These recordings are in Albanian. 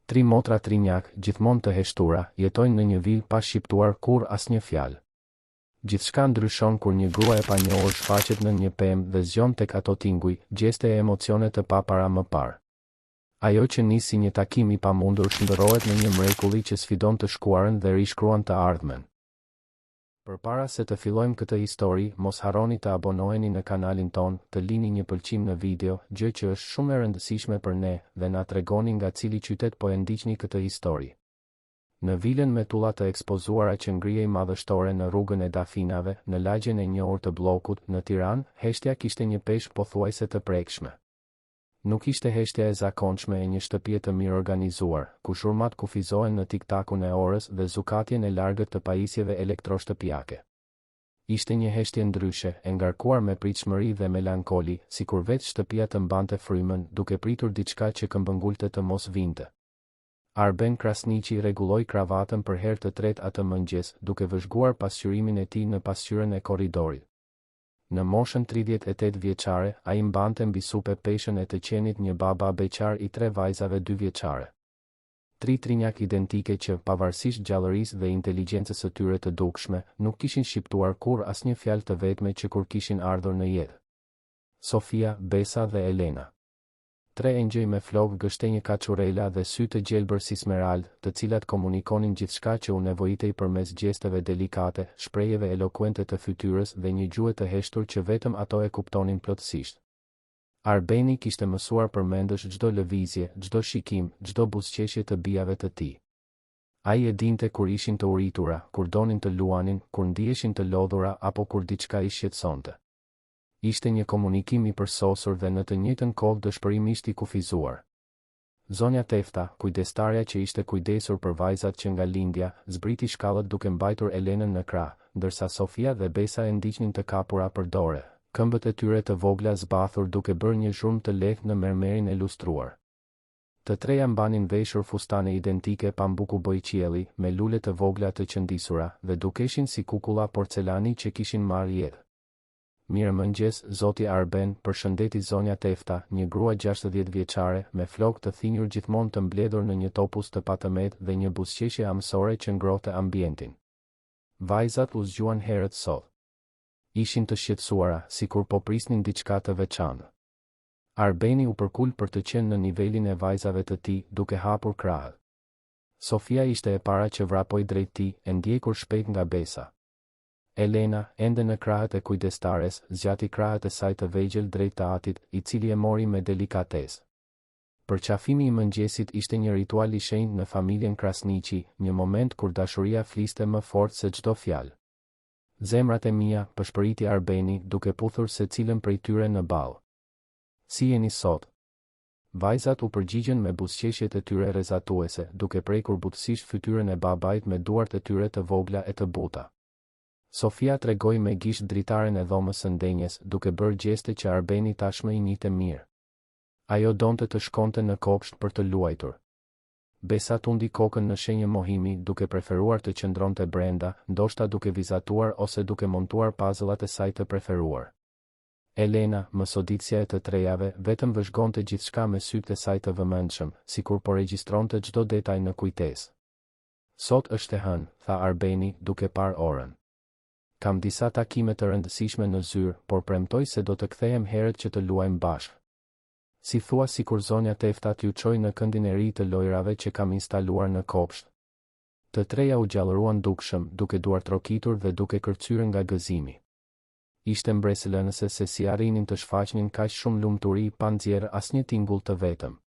Tri motra trinjak, gjithmonë të heshtura, jetojnë në një vilë pa shqiptuar kur asnjë fjalë. Gjithçka ndryshon kur një grua e panjohur shfaqet në një pemë dhe zgjon tek ato tinguj, gjeste e emocione të papara më parë. Ajo që nis si një takim i pamundur shndërrohet në një mrekulli që sfidon të shkuarën dhe rishkruan të ardhmen. Përpara se të fillojmë këtë histori, mos harroni të abonoheni në kanalin ton, të lini një pëlqim në video, gjë që është shumë e rëndësishme për ne, dhe na tregoni nga cili qytet po e ndiqni këtë histori. Në vilën me tulla të ekspozuara që ngrihej madhështore në rrugën e Dafinave, në lagjen e njohur të Bllokut, në Tiranë, heshtja kishte një peshë pothuajse të prekshme. Nuk ishte heshtja e zakonshme e një shtëpie të mirë organizuar, ku shurmat kufizohen në tiktakun e orës dhe zukatjen e largët të pajisjeve elektroshtëpiake. Ishte një heshtje ndryshe, e ngarkuar me pritshmëri dhe melankoli, sikur vetë shtëpia të mbante frymën, duke pritur diçka që këmbëngulte të mos vinte. Arben Krasniqi rregulloi kravatën për herë të tretë atë mëngjes, duke vëzhguar pasqyrimin e tij në pasqyrën e korridorit. Në moshën 38 vjeçare, ai mbante mbi supe peshën e të qenit një baba beqar i 3 vajzave 2 vjeçare. Tri trinjak identike që, pavarësisht gjallërisë dhe inteligjencës së tyre të dukshme, nuk kishin shqiptuar kur asnjë fjalë të vetme që kur kishin ardhur në jetë. Sofia, Besa dhe Elena. 3 engjëj me flokë gështenjë kaçurela dhe sy të gjelbër si smerald, të cilat komunikonin gjithçka që u nevojitej përmes gjesteve delikate, shprehjeve elokuente të fytyrës dhe një gjuhë të heshtur që vetëm ato e kuptonin plotësisht. Arbeni kishte mësuar përmendësh çdo lëvizje, çdo shikim, çdo buzëqeshje të bijave të tij. Ai e dinte kur ishin të uritura, kur donin të luanin, kur ndiheshin të lodhura apo kur diçka i shqetësonte. Ishte një komunikim i përsosur dhe në të njëjtën kohë dëshpërimisht i kufizuar. Zonja Tefta, kujdestarja që ishte kujdesur për vajzat që nga lindja, zbriti shkallët duke mbajtur Elenën në krah, ndërsa Sofia dhe Besa e ndiqnin të kapura për dore, këmbët e tyre të vogla zbathur duke bërë një zhurmë të lehtë në mermerin e lustruar. Të treja mbanin veshur fustane identike pambuku bojqielli, me lule të vogla të qëndisura, dhe dukeshin si kukulla porcelani që kishin marrë jetë. Mirë mëngjes, zoti Arben, përshëndeti zonja Tefta, një grua 60 vjeçare, me flokë të thinjur gjithmonë të mbledhur në një topuz të patëmet dhe një buzëqeshje amësore që ngrohte ambientin. Vajzat u zgjuan herët sot. Ishin të shqetësuara, sikur po prisnin diçka të veçantë. Arbeni u përkul për të qenë në nivelin e vajzave të tij, duke hapur krahët. Sofia ishte e para që vrapoi drejt tij, e ndjekur shpejt nga Besa. Elena, ende në krahët e kujdestares, zgjati krahët e saj të vegjël drejt të atit, i cili e mori me delikatesë. Përqafimi i mëngjesit ishte një ritual i shenjtë në familjen Krasniqi, një moment kur dashuria fliste më fort se çdo fjalë. Zemrat e mia, pëshpëriti Arbeni, duke puthur secilën prej tyre në ballë. Si jeni sot? Vajzat u përgjigjen me buzëqeshjet e tyre rrezatuese, duke prekur butësisht fytyrën e babait me duart e tyre të vogla e të buta. Sofia tregoi me gisht dritaren e dhomës së ndenjes, duke bërë gjeste që Arbeni tashmë i njihte mirë. Ajo donte të shkonte në kopsht për të luajtur. Besa tundi kokën në shenjë mohimi, duke preferuar të qëndronte brenda, ndoshta duke vizatuar ose duke montuar puzzle-at e saj të preferuar. Elena, mësoditësja e të trejave, vetëm vëzhgonte gjithçka me sytë e saj të vëmendshëm, sikur po regjistronte çdo detaj në kujtesë. Sot është e hënë, tha Arbeni, duke parë orën. Kam disa takime të rëndësishme në zyrë, por premtoj se do të kthehem herët që të luajmë bashkë. Si thua sikur zonja Tefta t'ju çoj në këndin e ri të lojrave që kam instaluar në kopsht. Të treja u gjallëruan dukshëm, duke duart trokitur dhe duke kërcyer nga gëzimi. Ishte mbresëlënëse se si arrinin të shfaqnin kaq shumë lumturi pa nxjerrë asnjë tingull të vetëm.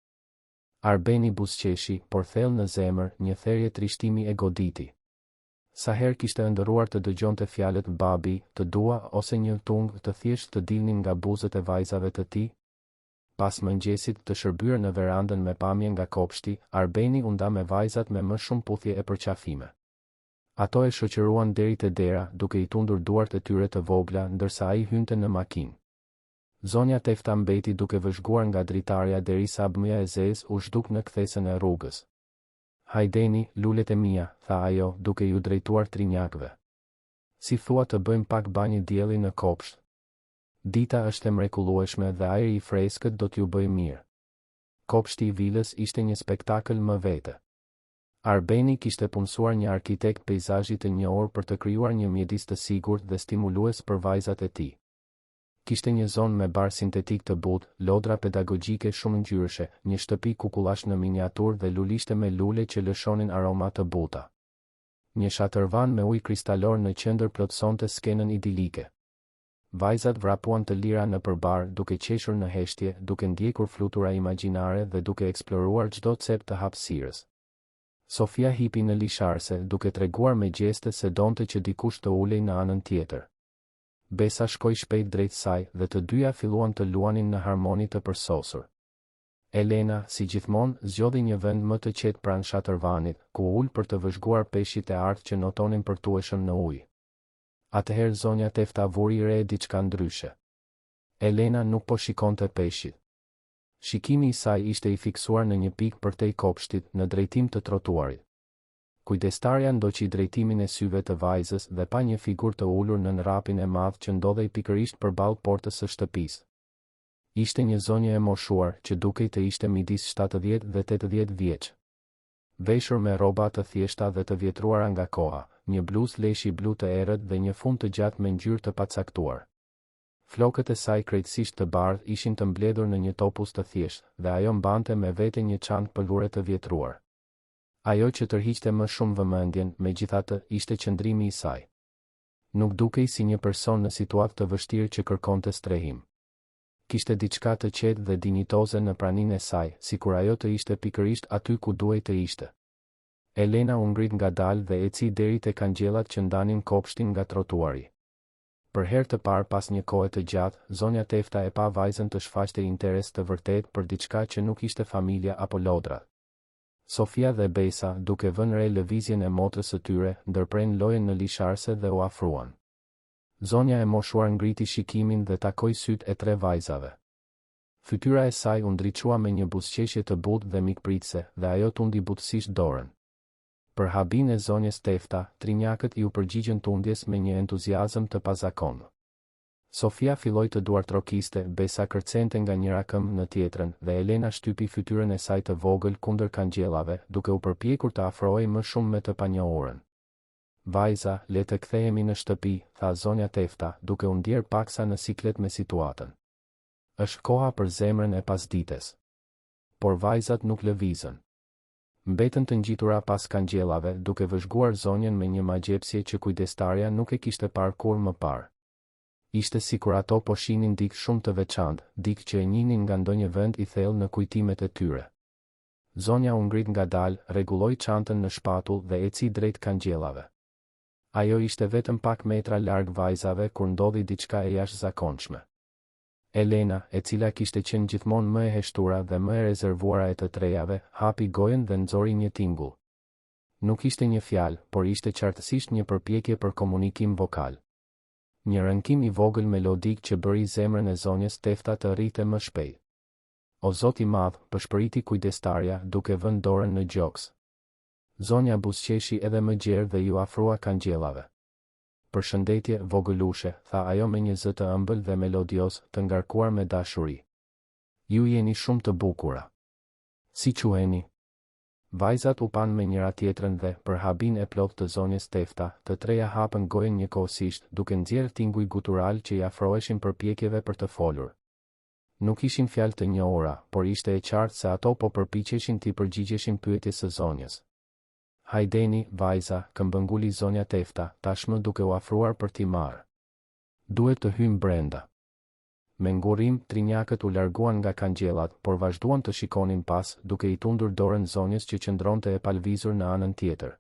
Arbeni buzëqeshi, por thellë në zemër, një therje trishtimi e goditi. Sa herë kishte ëndërruar të dëgjonte fjalët babi, të dua ose një tungë të thjesht të dilnin nga buzët e vajzave të tij. Pas mëngjesit të shërbyer në verandën me pamje nga kopshti, Arbeni u nda me vajzat me më shumë puthje e përqafime. Ato e shoqëruan deri te dera, duke i tundur duart e tyre të vogla, ndërsa ai hynte në makinë. Zonja Tefta mbeti duke vëzhguar nga dritarja derisa bëmja e zezë u zhduk në kthesën e rrugës. Hajdeni, lulet e mia, tha ajo, duke ju drejtuar trinjakëve. Si thua të bëjmë pak banjë dielli në kopsht? Dita është e mrekullueshme dhe ajri i freskët do t'ju bëjë mirë. kopshti i vilës ishte një spektakël më vete. Arbeni kishte punësuar një arkitekt peizazhi të njohur për të krijuar një mjedis të sigurt dhe stimulues për vajzat e tij. Kishte një zonë me bar sintetik të butë, lodra pedagogjike shumë ngjyrëshe, një shtëpi kukullash në miniaturë dhe lulishte me lule që lëshonin aroma të buta. Një shatërvan me ujë kristalor në qendër plotësonte skenën idilike. Vajzat vrapuan të lira nëpër bar, duke qeshur në heshtje, duke ndjekur flutura imagjinare dhe duke eksploruar çdo cep të hapësirës. Sofia hipi në lisharse, duke treguar me gjeste se donte që dikush të ulej në anën tjetër. Besa shkoi shpejt drejt saj dhe të dyja filluan të luanin në harmoni të përsosur. Elena, si gjithmonë, zgjodhi një vend më të qetë pranë shatërvanit, ku ul për të vëzhguar peshqit e artë që notonin përtueshëm në ujë. Atëherë zonja Tefta vuri re diçka ndryshe. Elena nuk po shikonte peshqit. Shikimi i saj ishte i fiksuar në një pikë përtej kopshtit, në drejtim të trotuarit. Kujdestarja ndoqi drejtimin e syve të vajzës dhe pa një figurë të ulur në rapin e madh që ndodhej pikërisht përballë portës së shtëpisë. Ishte një zonjë e moshuar që dukej të ishte midis 70 dhe 80 vjeç. Veshur me rroba të thjeshta dhe të vjetruara nga koha, një bluzë leshi blu të errët dhe një fund të gjatë me ngjyrë të pacaktuar. Flokët e saj krejtësisht të bardhë ishin të mbledhur në një topuz të thjeshtë dhe ajo mbante me vete një çantë pëlhure të vjetruar. Ajo që tërhiqte më shumë vëmendjen, megjithatë, ishte qëndrimi i saj. Nuk dukej si një person në situatë të vështirë që kërkonte strehim. Kishte diçka të qetë dhe dinjitoze në praninë e saj, sikur ajo të ishte pikërisht aty ku duhej të ishte. Elena u ngrit ngadalë dhe eci deri te kangjellat që ndanin kopshtin nga trotuari. Për herë të parë pas një kohe të gjatë, zonja Tefta e pa vajzën të shfaqte interes të vërtet për diçka që nuk ishte familja apo lodrat. Sofia dhe Besa, duke vënë re lëvizjen e motrës së tyre, ndërprejnë lojën në lisharse dhe u afruan. Zonja e moshuar ngriti shikimin dhe takoi sytë e tre vajzave. Fytyra e saj u ndriçua me një buzëqeshje të butë dhe mikpritse, dhe ajo tundi butësisht dorën. Për habin e zonjes Tefta, trinjakët iu përgjigjen tundjes me një entuziazëm të pazakontë. Sofia filloi të duartrokiste, Besa kërcente nga njëra këmbë në tjetrën dhe Elena shtypi fytyrën e saj të vogël kundër kangjellave, duke u përpjekur të afrohej më shumë me të panjohurën. Vajza, le të kthehemi në shtëpi, tha zonja Tefta, duke u ndjer paksa në siklet me situatën. Është koha për zemrën e pasdites. Por vajzat nuk lëvizën. Mbetën të ngjitura pas kangjellave, duke vëzhguar zonjën me një magjepsje që kujdestarja nuk e kishte parë kurrë më parë. Ishte sikur ato po shihnin dikë shumë të veçantë, dikë që e njihnin nga ndonjë vend i thellë në kujtimet e tyre. Zonja u ngrit ngadalë, rregulloi çantën në shpatull dhe eci drejt kangjellave. Ajo ishte vetëm pak metra larg vajzave kur ndodhi diçka e jashtëzakonshme. Elena, e cila kishte qenë gjithmonë më e heshtura dhe më e rezervuara e të trejave, hapi gojën dhe nxori një tingull. Nuk ishte një fjalë, por ishte qartësisht një përpjekje për komunikim vokal. Një rënkim i vogël melodik që bëri zemrën e zonjës Tefta të rrite më shpejt. O Zot i madh, pëshpëriti kujdestarja, duke vënë dorën në gjoks. Zonja buzëqeshi edhe më gjerë dhe ju afrua kangjellave. Përshëndetje, vogëlushe, tha ajo me një zë të ëmbël dhe melodios, të ngarkuar me dashuri. Ju jeni shumë të bukura. Si quheni? Vajzat u pan me njëra tjetrën dhe, për habin e plot të zonjës Tefta, të treja hapën gojën njëkohësisht, duke nxjerrë tinguj gutural që i afroheshin përpjekjeve për të folur. Nuk ishin fjalë të njohura, por ishte e qartë se ato po përpiqeshin t'i përgjigjeshin pyetjes së zonjës. Hajdeni, vajza, këmbënguli zonja Tefta, tashmë duke u afruar për t'i marrë. Duhet të hyjmë brenda. Me ngurim, trinjakët u larguan nga kangjellat, por vazhduan të shikonin pas, duke i tundur dorën zonjës që qëndronte e palvizur në anën tjetër.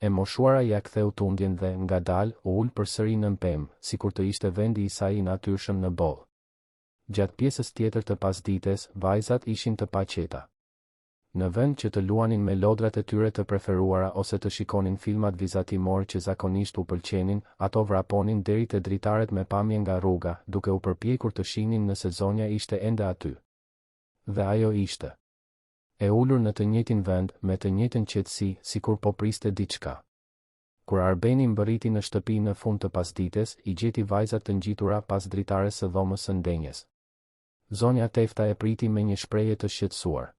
E moshuara ja ktheu tundjen dhe, ngadalë, u ul përsëri në pemë, sikur të ishte vendi i saj i natyrshëm në boll. Gjatë pjesës tjetër të pasdites, vajzat ishin të paqeta. Në vend që të luanin me lodrat e tyre të preferuara ose të shikonin filmat vizatimor që zakonisht u pëlqenin, ato vraponin deri te dritaret me pamje nga rruga, duke u përpjekur të shihnin nëse zonja ishte ende aty. Dhe ajo ishte. E ulur në të njëjtin vend, me të njëjtën qetësi, sikur po priste diçka. Kur Arbeni mbërriti në shtëpi në fund të pasdites, i gjeti vajzat të ngjitura pas dritares së dhomës së ndenjes. Zonja Tefta e priti me një shprehje të shqetësuar.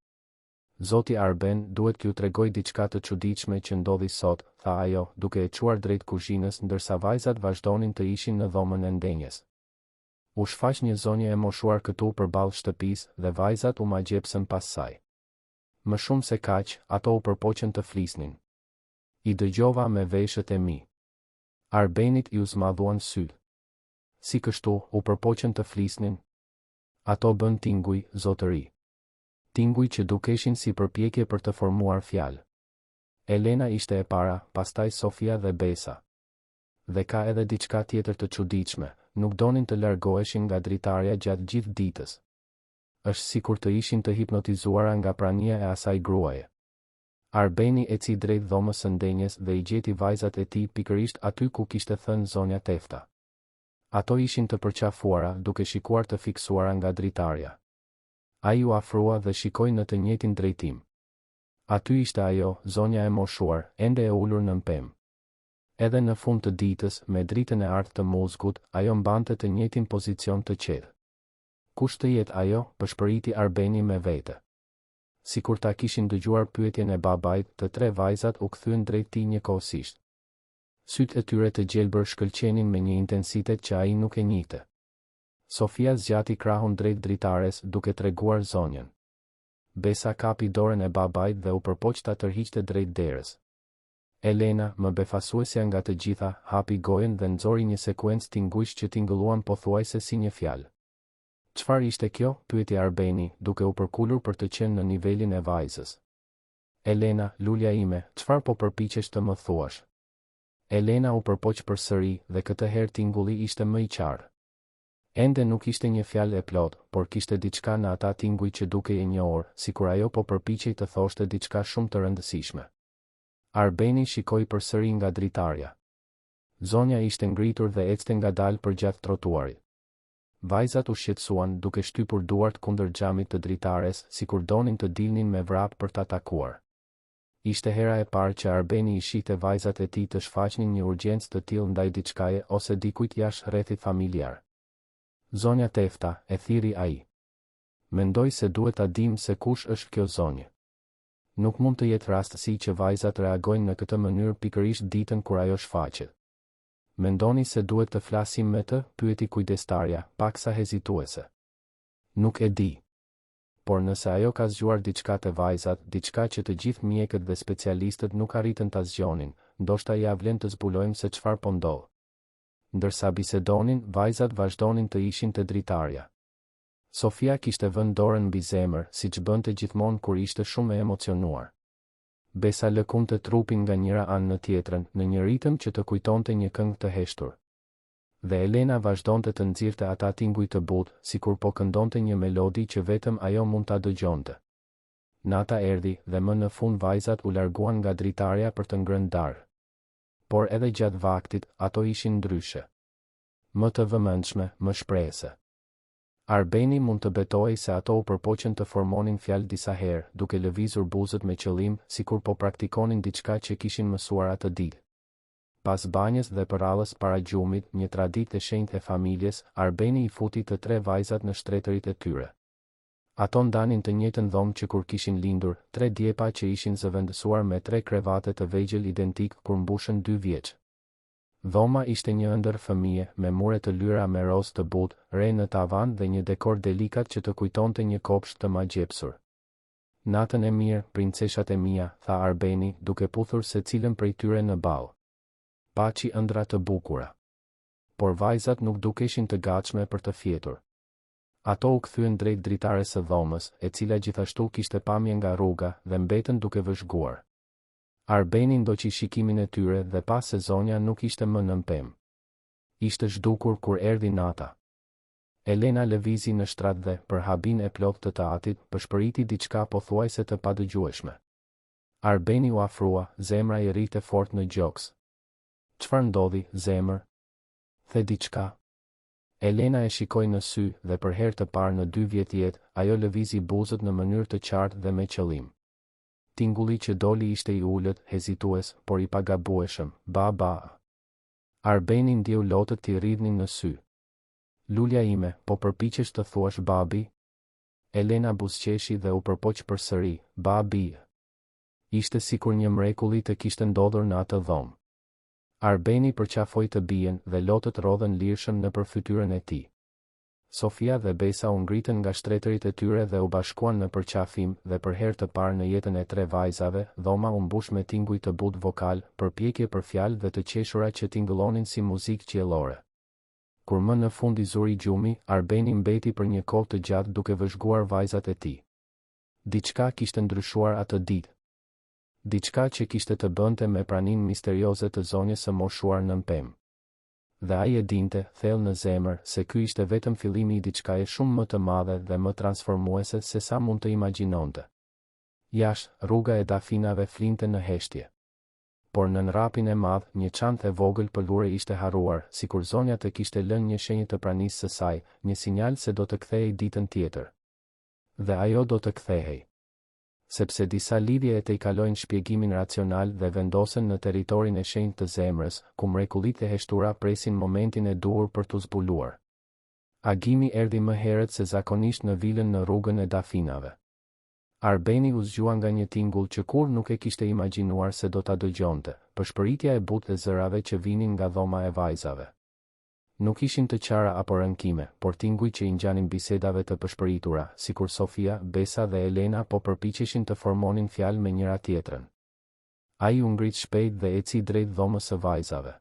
Zoti Arben, duhet t'ju tregoj diçka të çuditshme që ndodhi sot, tha ajo, duke e çuar drejt kuzhinës ndërsa vajzat vazhdonin të ishin në dhomën e ndenjes. U shfaq një zonjë e moshuar këtu përballë shtëpisë dhe vajzat u magjepsën pas saj. Më shumë se kaq, ato u përpoqën të flisnin. I dëgjova me veshët e mi. Arbenit ju zmadhuan syt. Si kështu, u përpoqën të flisnin? Ato bën tinguj, zotëri. Tinguj që dukeshin si përpjekje për të formuar fjalë. Elena ishte e para, pastaj Sofia dhe Besa. Dhe ka edhe diçka tjetër të çuditshme, nuk donin të largoheshin nga dritarja gjatë gjithë ditës. Është sikur të ishin të hipnotizuara nga prania e asaj gruaje. Arbeni eci drejt dhomës së ndenjes dhe i gjeti vajzat e tij pikërisht aty ku kishte thënë zonja Tefta. Ato ishin të përqafuara, duke shikuar të fiksuara nga dritarja. Ai u afrua dhe shikoi në të njëjtin drejtim. Aty ishte ajo, zonja e moshuar, ende e ulur në pemë. Edhe në fund të ditës, me dritën e artë të muzgut, ajo mbante të njëjtin pozicion të qetë. Kush të jetë ajo, pëshpëriti Arbeni me vete. Sikur ta kishin dëgjuar pyetjen e babait, të tre vajzat u kthyen drejt tij njëkohësisht. Sytë e tyre të gjelbër shkëlqenin me një intensitet që ai nuk e njihte. Sofia zgjati krahun drejt dritares duke treguar zonjën. Besa kapi dorën e babait dhe u përpoq ta tërhiqte drejt derës. Elena, më befasuesja nga të gjitha, hapi gojen dhe nxori një sekuencë tingujsh që tingëlluan pothuajse si një fjalë. Çfarë ishte kjo? Pyeti Arbeni, duke u përkulur për të qenë në nivelin e vajzës. Elena, lulja ime, çfarë po përpiqesh të më thuash? Elena u përpoq përsëri dhe këtë herë tingulli ishte më i qartë. Ende nuk ishte një fjalë e plot, por kishte diçka në ata tinguj që dukej e njohur, sikur ajo po përpiqej të thoshte diçka shumë të rëndësishme. Arbeni shikoi përsëri nga dritarja. Zonja ishte ngritur dhe ecte ngadalë përgjatë trotuarit. Vajzat u shqetësuan duke shtypur duart kundër xhamit të dritares, sikur donin të dilnin me vrap për ta takuar. Ishte hera e parë që Arbeni i shihte vajzat e tij të shfaqnin një urgjencë të tillë ndaj diçkaje ose dikujt jashtë rrethit familjar. Zonja Tefta, e thiri ai. Mendoj se duhet ta dim se kush është kjo zonjë. Nuk mund të jetë rastësi që vajzat reagojnë në këtë mënyrë pikërisht ditën kur ajo shfaqet. Mendoni se duhet të flasim me të? Pyeti kujdestarja, paksa hezituese. Nuk e di. Por nëse ajo ka zgjuar diçka te vajzat, diçka që të gjithë mjekët dhe specialistët nuk arritën ta zgjonin, ndoshta ja vlen të zbulojmë se çfarë po ndodh. Ndërsa bisedonin, vajzat vazhdonin të ishin te dritarja. Sofia kishte vënë dorën mbi zemër, siç bënte gjithmonë kur ishte shumë e emocionuar. Besa lëkunte trupin nga njëra anë në tjetrën, në një ritëm që të kujtonte një këngë të heshtur. Dhe Elena vazhdonte të nxirrte ata tinguj të butë, sikur po këndonte një melodi që vetëm ajo mund ta dëgjonte. Nata erdhi dhe më në fund vajzat u larguan nga dritarja për të ngrënë darkë. Por edhe gjatë vaktit, ato ishin ndryshe. Më të vëmendshme, më shprehëse. Arbeni mund të betojë se ato u përpoqën të formonin fjalë disa herë, duke lëvizur buzët me qëllim, sikur po praktikonin diçka që kishin mësuar atë ditë. Pas banjës dhe përrallës para gjumit, një traditë e shenjtë e familjes, Arbeni i futi të tre vajzat në shtretërit e tyre. Ato ndanin të njëjtën dhomë që kur kishin lindur, tre djepa që ishin zëvendësuar me tre krevate të vegjël identik kur mbushën 2 vjeç. Dhoma ishte një ëndër fëmije, me mure të lyera me roz të butë, re në tavan dhe një dekor delikat që të kujtonte një kopsht të magjepsur. Natën e mirë, princeshat e mia, tha Arbeni, duke puthur se cilën prej tyre në ballë. Paçi ëndra të bukura. Por vajzat nuk dukeshin të gatshme për të fjetur. Ato u kthyen drejt dritares së dhomës, e cila gjithashtu kishte pamje nga rruga dhe mbetën duke vëzhguar. Arbeni ndoqi shikimin e tyre dhe pa se zonja nuk ishte më në pemë. Ishte zhdukur kur erdhi nata. Elena lëvizi në shtrat dhe, për habin e plot të atit, pëshpëriti diçka pothuajse të padëgjueshme. Arbeni u afrua, zemra i rrite fort në gjoks. Çfarë ndodhi, zemër? The diçka. Elena e shikoi në sy dhe për herë të parë në 2 vjet jetë, ajo lëvizi buzët në mënyrë të qartë dhe me qëllim. Tingulli që doli ishte i ulët, hezitues, por i pagabueshëm, ba. Arbeni ndjeu lotët t'i rridhnin në sy. Lulja ime, po përpiqesh të thuash babi? Elena buzëqeshi dhe u përpoq përsëri, babi. Ishte sikur një mrekulli të kishte ndodhur në atë dhomë. Arbeni përqafoi të bien dhe lotët rodhen lirshëm nëpër fytyrën e tij. Sofia dhe Besa u ngritën nga shtretërit e tyre dhe u bashkuan në përqafim dhe për herë të parë në jetën e tre vajzave, dhoma u mbush me tinguj të butë vokal, përpjekje për fjalë dhe të qeshura që tingëllonin si muzikë qiellore. Kur më në fund i zuri gjumi, Arbeni mbeti për një kohë të gjatë duke vëzhguar vajzat e tij. Diçka kishte ndryshuar atë ditë. Diçka që kishte të bënte me praninë misterioze të zonjës së moshuar nën pemë. Dhe ai e dinte, thellë në zemër, se ky ishte vetëm fillimi i diçkaje shumë më të madhe dhe më transformuese se sa mund të imagjinonte. Jashtë, rruga e dafinave flinte në heshtje. Por në rapin e madh, një çantë e vogël pëlure ishte harruar, sikur zonja të kishte lënë një shenjë të pranisë së saj, një sinjal se do të kthehej ditën tjetër. Dhe ajo do të kthehej. Sepse disa lidhje e tij kalojnë shpjegimin racional dhe vendosen në territorin e shenjtë të zemrës, ku mrekullitë e heshtura presin momentin e duhur për t'u zbuluar. Agimi erdhi më herët se zakonisht në vilën në rrugën e dafinave. Arbeni u zgjua nga një tingull që kur nuk e kishte imagjinuar se do ta dëgjonte, përshpëritja e butë e zërave që vinin nga dhoma e vajzave. Nuk ishin të qara apo rënkime, por tinguj që i ngjanin bisedave të përshpëritura, sikur Sofia, Besa dhe Elena po përpiqeshin të formonin fjalë me njëra tjetrën. Ai u ngrit shpejt dhe eci drejt dhomës së vajzave.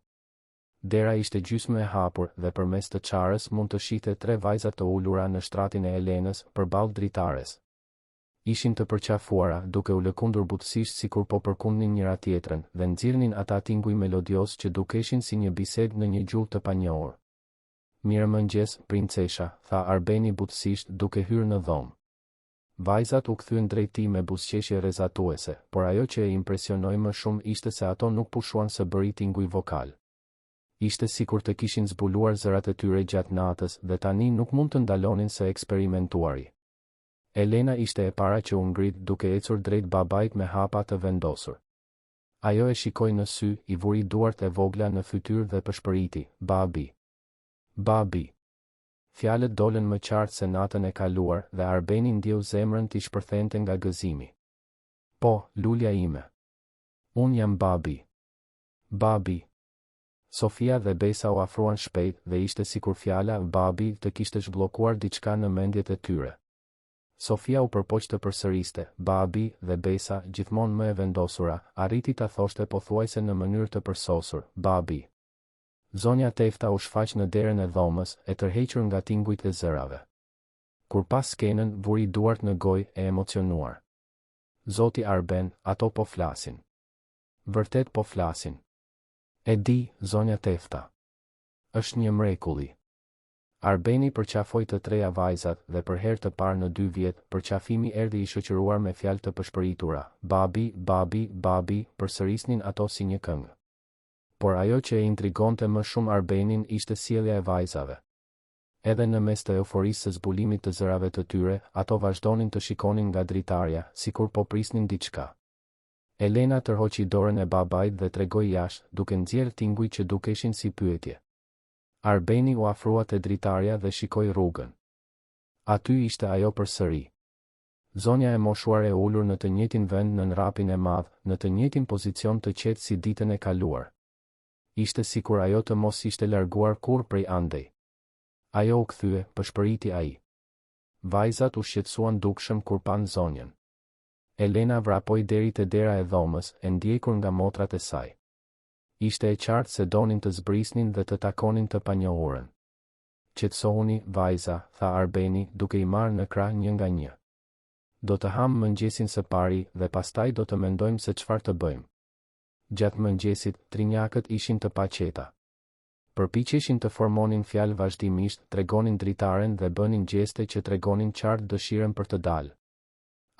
Dera ishte gjysmë e hapur dhe përmes të çarës mund të shihte tre vajza të ulura në shtratin e Elenës, përballë dritares. Ishin të përqafuara, duke u lëkundur butësisht sikur po përkundnin njëra tjetrën dhe nxirrnin ata tinguj melodios që dukeshin si një bisedë në një gjuhë të panjohur. Mirëmëngjes, princesha, tha Arbeni butësisht duke hyrë në dhomë. Vajzat u kthyen drejt tij me buzëqeshje rrezatuese, por ajo që e impresionoi më shumë ishte se ato nuk pushuan së bëri tinguj vokal. Ishte sikur të kishin zbuluar zërat e tyre gjatë natës dhe tani nuk mund të ndalonin së eksperimentuari. Elena ishte e para që u ngrit duke ecur drejt babait me hapa të vendosur. Ajo e shikoi në sy, i vuri duart e vogla në fytyrë dhe përshpëriti, babi. Babi. Fjalët dolën më qartë se natën e kaluar dhe Arbeni ndjeu zemrën t'i shpërthente nga gëzimi. Po, lulja ime. Unë jam babi. Babi. Sofia dhe Besa u afruan shpejt dhe ishte sikur fjala babi të kishte zhbllokuar diçka në mendjet e tyre. Sofia u përpoq të përsëriste, babi dhe Besa, gjithmonë më e vendosura, arriti ta thoshte pothuajse në mënyrë të përsosur, babi. Zonja Tefta u shfaq në derën e dhomës, e tërhequr nga tingujt e zërave. Kur pas skenën, vuri duart në gojë e emocionuar. Zoti Arben, ato po flasin. Vërtet po flasin. E di, zonja Tefta. Është një mrekulli. Arbeni përqafoi të treja vajzat dhe për herë të parë në 2 vjet, përqafimi erdhi i shoqëruar me fjalë të përshpëritura. Babi, babi, babi, përsërisnin ato si një këngë. Por ajo që e intrigonte më shumë Arbenin ishte sjellja e vajzave. Edhe në mes të euforisë së zbulimit të zërave të tyre, ato vazhdonin të shikonin nga dritarja, sikur po prisnin diçka. Elena tërhoqi dorën e babait dhe tregoi jashtë, duke nxjerrë tinguj që dukeshin si pyetje. Arbeni u afrua te dritarja dhe shikoi rrugën. Aty ishte ajo përsëri. Zonja e moshuar e ulur në të njëjtin vend në rapin e madh, në të njëjtin pozicion të qetë si ditën e kaluar. Ishte sikur ajo të mos ishte larguar kur prej andej. Ajo u kthye, përshpëriti ai. Vajzat u shqetësuan dukshëm kur pan zonjën. Elena vrapoi deri te dera e dhomës, e ndjekur nga motrat e saj. Ishte e qartë se donin të zbrisnin dhe të takonin të panjohurën. Qetësohuni, vajza, tha Arbeni, duke i marrë në krah një nga një. Do të ham mëngjesin së pari dhe pastaj do të mendojmë se çfarë të bëjmë. Gjatë mëngjesit, trinjakët ishin të paqeta. Përpiqeshin të formonin fjalë vazhdimisht, tregonin dritaren dhe bënin gjeste që tregonin qartë dëshirën për të dalë.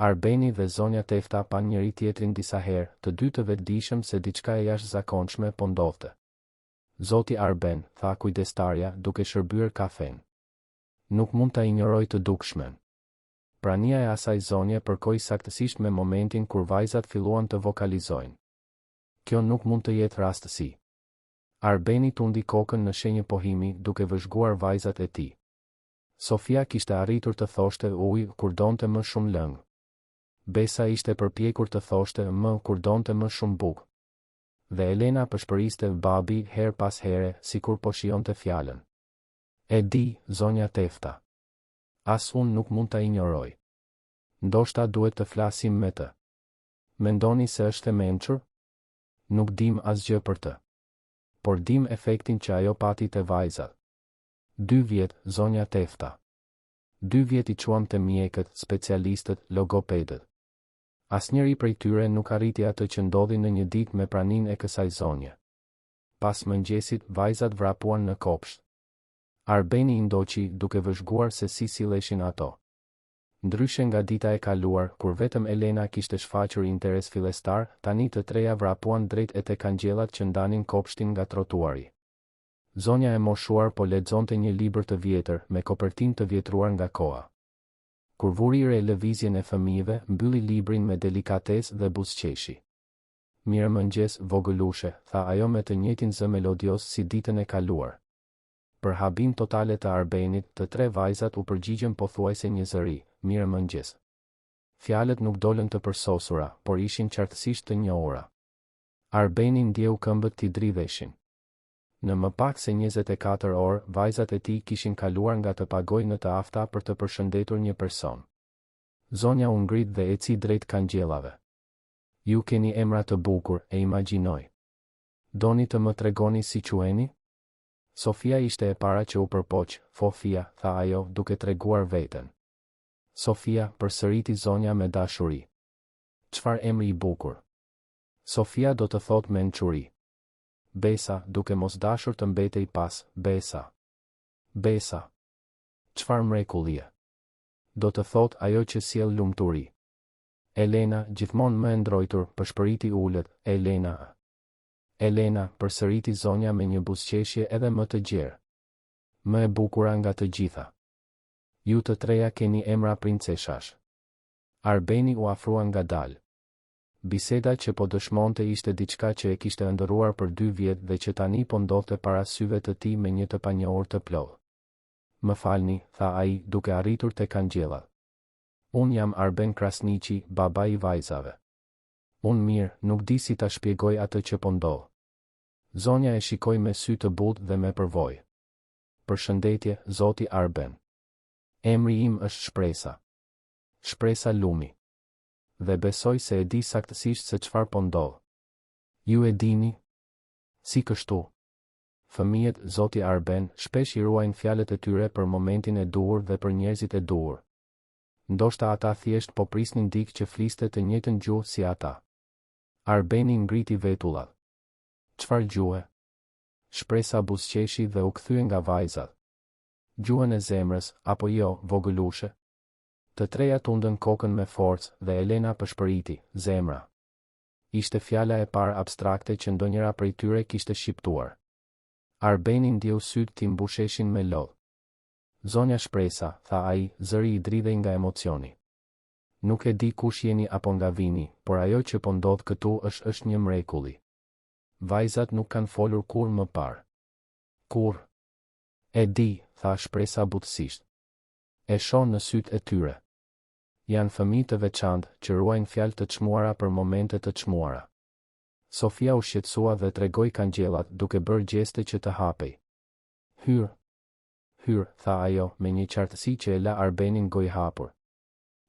Arbeni dhe zonja Tefta pan njëri tjetrin disa herë, të dy të vetëdijshëm se diçka e jashtëzakonshme po ndodhte. Zoti Arben, tha kujdestarja, duke shërbyer kafen. Nuk mund ta injoroj të dukshmen. Prania e asaj zonje përkoi saktësisht me momentin kur vajzat filluan të vokalizojnë. Kjo nuk mund të jetë rastësi. Arbeni tundi kokën në shenjë pohimi, duke vëzhguar vajzat e tij. Sofia kishte arritur të thoshte ujë kur donte më shumë lëng. Besa ishte përpjekur të thoshte më kur donte më shumë bukë. Dhe Elena përshpëriste babi her pas here, sikur po shijonte fjalën. E di, zonja Tefta. As unë nuk mund ta injoroj. Ndoshta duhet të flasim me të. Mendoni se është e mençur? Nuk dim asgjë për të. Por dim efektin që ajo pati te vajzat. 2 vjet, zonja Tefta. 2 vjet i quam të mjekët, specialistët, logopedët. Asnjëri prej tyre nuk arriti atë që ndodhi në një ditë me praninë e kësaj zonje. Pas mëngjesit, vajzat vrapuan në kopsht. Arbeni i ndoqi duke vëzhguar se si silleshin ato. Ndryshe nga dita e kaluar, kur vetëm Elena kishte shfaqur interes fillestar, tani të treja vrapuan drejt e tek angjellat që ndanin kopshtin nga trotuari. Zonja e moshuar po lexonte një libër të vjetër me kopertinë të vjetruar nga koha. Kur vuri re lëvizjen e fëmijëve, mbylli librin me delikatesë dhe buzëqeshi. Mirëmëngjes, vogëlushe, tha ajo me të njëjtin zë melodios si ditën e kaluar. Për habim totale të Arbenit, të 3 vajzat u përgjigjen pothuajse një zëri, mirëmëngjes. Fjalët nuk dolën të përsosura, por ishin qartësisht të njohura. Arbeni ndjeu këmbët t'i dridheshin. Në më pak se 24 orë, vajzat e tij kishin kaluar nga të pagoj në të afta për të përshëndetur një person. Zonja u ngrit dhe eci drejt kangjellave. Ju keni emra të bukur, e imagjinoj. Doni të më tregoni si quheni? Sofia ishte e para që u përpoq, Fofia, tha ajo, duke treguar veten. Sofia, përsëriti zonja me dashuri. Çfarë emri i bukur? Sofia do të thot me mençuri. Besa, duke mos dashur të mbetej pas, Besa. Besa. Çfarë mrekullie? Do të thot ajo që sjell lumturi. Elena, gjithmonë më e ndrojtur, përshpëriti ulët, Elena. Elena, përsëriti zonja me një buzëqeshje edhe më të gjerë. Më e bukura nga të gjitha. Ju të treja keni emra princeshash. Arbeni u afrua ngadalë. Biseda që po dëshmonte ishte diçka që e kishte ëndërruar për 2 vjet dhe që tani po ndodhte para syve të tij me një të panjohur të plodh. Më falni, tha ai, duke arritur tek angjellat. Unë jam Arben Krasniqi, baba i vajzave. Unë mirë, nuk di si ta shpjegoj atë që po ndodh. Zonja e shikoi me sy të butë dhe me përvojë. Përshëndetje, zoti Arben. Emri im është Shpresa. Shpresa Lumi. Dhe besoj se e di saktësisht se çfarë po ndodh. Ju e dini? Si kështu? Fëmijët, zoti Arben, shpesh i ruajnë fjalët e tyre për momentin e duhur dhe për njerëzit e duhur. Ndoshta ata thjesht po prisnin dikë që fliste të njëjtën gjuhë si ata. Arbeni ngriti vetullat. Çfarë gjuhe? Shpresa buzëqeshi dhe u kthye nga vajzat. Gjuhën e zemrës, apo jo, vogëlushe? Të treja tundën kokën me forcë dhe Elena përshpëriti, zemra. Ishte fjala e parë abstrakte që ndonjëra prej tyre kishte shqiptuar. Arbeni ndjeu sytë t'i mbusheshin me lodh. Zonja Shpresa, tha ai, zëri i dridhej nga emocioni. Nuk e di kush jeni apo nga vini, por ajo që po ndodh këtu është një mrekulli. Vajzat nuk kanë folur kur më parë. Kur? E di, tha Shpresa butësisht. E shoh në sytë e tyre. Janë fëmijë të veçantë që ruajnë fjalë të çmuara për momente të çmuara. Sofia u shqetësua dhe tregoi kangjellat duke bërë gjeste që të hapej. Hyr. Hyr, tha ajo, me një qartësi që e la Arbenin gojë hapur.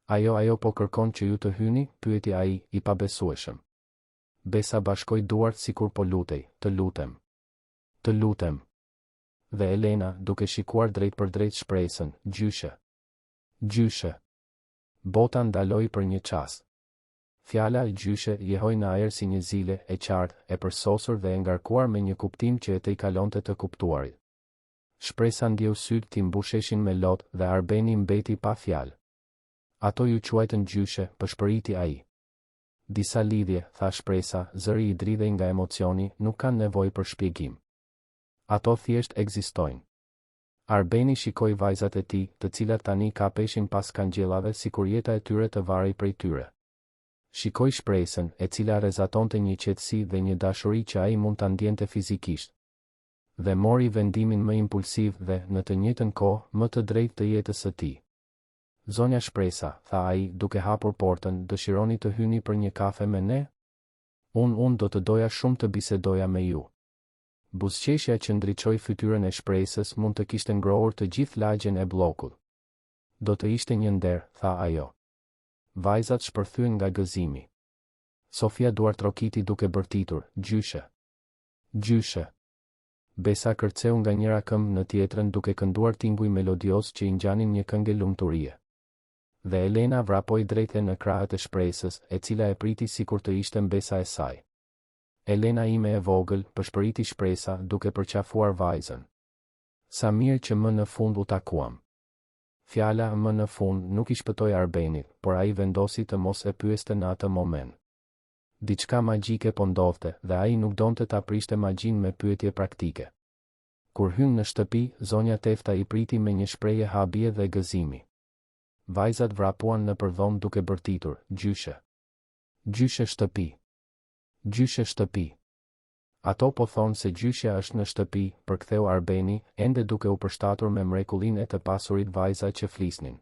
Ajo po kërkon që ju të hyni, pyeti ai, i pabesueshëm. Besa bashkoi duart sikur po lutej, të lutem. Të lutem. Dhe Elena, duke shikuar drejt për drejt Shpresën, gjyshe. Gjyshe. Bota ndaloi për një çast. Fjala e gjyshe jehoi në ajër si një zile e qartë, e përsosur dhe e ngarkuar me një kuptim që e t'i kalonte të kuptuarit. Shpresa ndjeu sytë t'i mbusheshin me lot dhe Arbeni mbeti pa fjalë. Ato ju quajtën gjyshe, përshpëriti ai. Disa lidhje, tha Shpresa, zëri i dridhej nga emocioni, nuk kanë nevojë për shpjegim. Ato thjesht ekzistojnë. Arbeni shikoi vajzat e tij, të cilat tani kapeshin pas kangjellave sikur jeta e tyre të varej prej tyre. Shikoi Shpresën, e cila rrezatonte një qetësi dhe një dashuri që ai mund ta ndjente fizikisht. Dhe mori vendimin më impulsiv dhe, në të njëjtën kohë, më të drejtë të jetës së tij. Zonja Shpresa, tha ai, duke hapur portën, dëshironi të hyni për një kafe me ne? Unë do të doja shumë të bisedoja me ju. Buzëqeshja që ndriçoi fytyrën e Shpresës mund të kishte ngrohur të gjithë lagjen e bllokut. Do të ishte një nder, tha ajo. Vajzat shpërthyen nga gëzimi. Sofia duart rokiti duke bërtitur, gjyshe. Gjyshe. Besa kërceu nga njëra këmbë në tjetrën duke kënduar tinguj melodios që i ngjanin një këngë lumturie. Dhe Elena vrapoi drejtë në krahët e Shpresës, e cila e priti sikur të ishte mbesa e saj. Elena ime e vogël, përshpëriti Shpresa duke përqafuar vajzën. Sa mirë që më në fund u takuam. Fjala më në fund nuk i shpëtoi Arbenit, por ai vendosi të mos e pyeste në atë moment. Diçka magjike po ndodhte dhe ai nuk donte ta prishte magjin me pyetje praktike. Kur hyn në shtëpi, zonja Tefta i priti me një shprehje habie dhe gëzimi. Vajzat vrapuan në përdhom duke bërtitur, gjyshe. Gjyshe shtëpi. Gjyshe shtëpi. Ato po thonë se gjyshja është në shtëpi, përktheu Arbeni, ende duke u përshtatur me mrekullinë e të pasurit vajza që flisnin.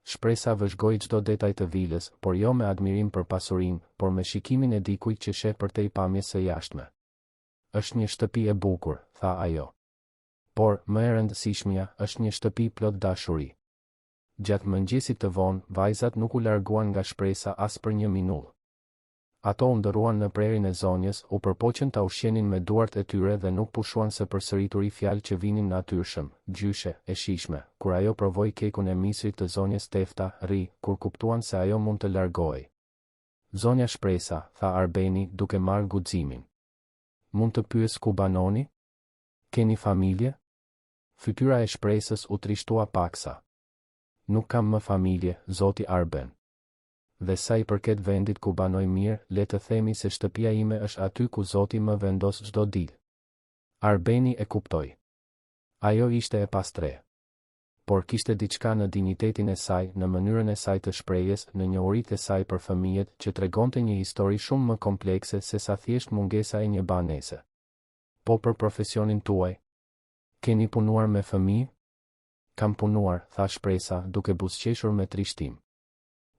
Shpresa vëzhgoi çdo detaj të vilës, por jo me admirim për pasurinë, por me shikimin e dikujt që sheh përtej pamjes së jashtme. Është një shtëpi e bukur, tha ajo. Por, më e rëndësishmja, është një shtëpi plot dashuri. Gjatë mëngjesit të vonë, vajzat nuk u larguan nga Shpresa as për një minutë. Ato u ndërruan në prerin e zonjës, u përpoqën ta ushqenin me duart e tyre dhe nuk pushuan se përsërituri fjalë që vinin natyrshëm, gjyshe, e shishme. Kur ajo provoi kekun e misrit të zonjës Tefta, rri, kur kuptuan se ajo mund të largohej. Zonja Shpresa, tha Arbeni, duke marrë guximin. Mund të pyes ku banoni? Keni familje? Fytyra e Shpresës u trishtua paksa. Nuk kam më familje, zoti Arben. Dhe sa i përket vendit ku banoj mirë, le të themi se shtëpia ime është aty ku Zoti më vendos çdo ditë. Arbeni e kuptoi. Ajo ishte e pastre. Por kishte diçka në dinjitetin e saj, në mënyrën e saj të shprehjes, në njohuritë e saj për fëmijët, që tregonte një histori shumë më komplekse se sa thjesht mungesa e një banese. Po për profesionin tuaj? Keni punuar me fëmijë? Kam punuar, tha Shpresa, duke buzëqeshur me trishtim.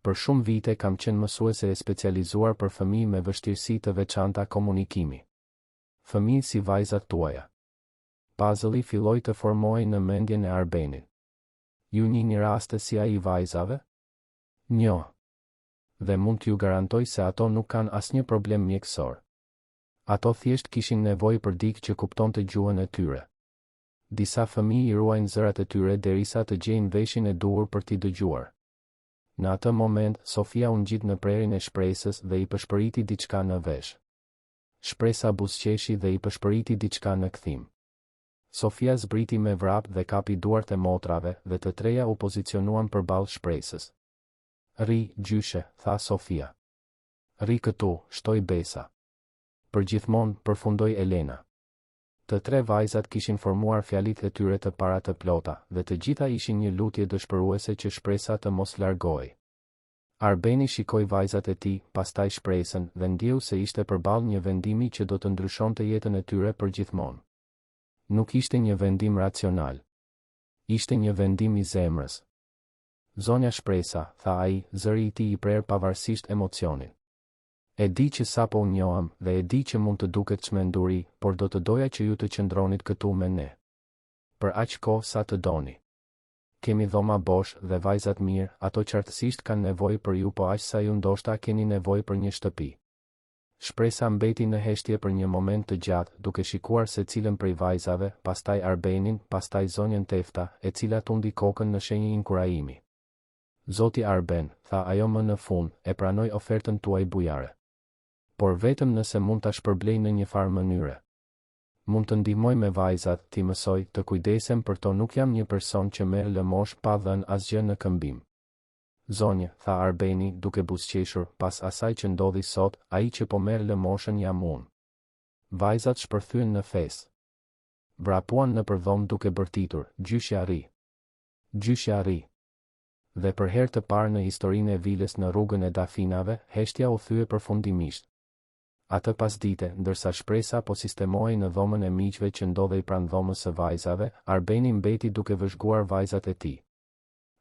Për shumë vite kam qenë mësuese e specializuar për fëmijë me vështirësi të veçanta komunikimi. Fëmijë si vajzat tuaja. Puzzle-i filloi të formohej në mendjen e Arbenit. Ju njihni raste si ai vajzave? Njo. Dhe mund t'ju garantoj se ato nuk kanë asnjë problem mjekësor. Ato thjesht kishin nevojë për dikë që kuptonte gjuhën e tyre. Disa fëmijë i ruajnë zërat e tyre derisa të gjejnë veshin e duhur për t'i dëgjuar. Në atë moment, Sofia u ngjit në prerin e Shpresës dhe i përshpëriti diçka në vesh. Shpresa buzëqeshi dhe i përshpëriti diçka në kthim. Sofia zbriti me vrap dhe kapi duart e motrave dhe të treja u pozicionuan përballë Shpresës. Rri, gjyshe, tha Sofia. Rri këtu, shtoi Besa. Përgjithmonë, përfundoi Elena. Të tre vajzat kishin formuar fjalit e tyre të para të plota, dhe të gjitha ishin një lutje dëshpëruese që Shpresa të mos largohej. Arbeni shikoi vajzat e tij, pastaj Shpresën, dhe ndjeu se ishte përballë një vendimi që do të ndryshonte jetën e tyre përgjithmonë. Nuk ishte një vendim racional. Ishte një vendim i zemrës. Zonja Shpresa, tha ai, zëri i tij i prerë pavarësisht emocionit. E di që sapo unë njoham dhe e di që mund të duket çmenduri, por do të doja që ju të qëndronit këtu me ne. Për aq kohë sa të doni. Kemi dhoma bosh dhe vajzat mirë, ato qartësisht kanë nevojë për ju, po aq sa ju ndoshta keni nevojë për një shtëpi. Shpresa mbeti në heshtje për një moment të gjatë, duke shikuar se cilën prej vajzave, pastaj Arbenin, pastaj zonjën Tefta, e cila tundi kokën në shenjë inkurajimi. Zoti Arben, tha ajo më në fund, e pranoj ofertën tuaj bujare. Por vetëm nëse mund ta shpërblej në një farë mënyre. Mund të ndihmoj me vajzat, ti mësoj të kujdesem për to, nuk jam një person që merr lëmosh pa dhënë asgjë në këmbim. Zonjë, tha Arbeni, duke buzëqeshur, pas asaj që ndodhi sot, ai që po merr lëmoshën jam unë. Vajzat shpërthyen në fes. Vrapuan në përdhom duke bërtitur, gjyshja ri. Gjyshja ri. Dhe për herë të parë në historinë e vilës në rrugën e Dafinave, heshtja u thye përfundimisht. Atë pasdite, ndërsa shpresa po sistemohej në dhomën e miqve që ndodhej pranë dhomës së vajzave, Arbeni mbeti duke vëzhguar vajzat e tij.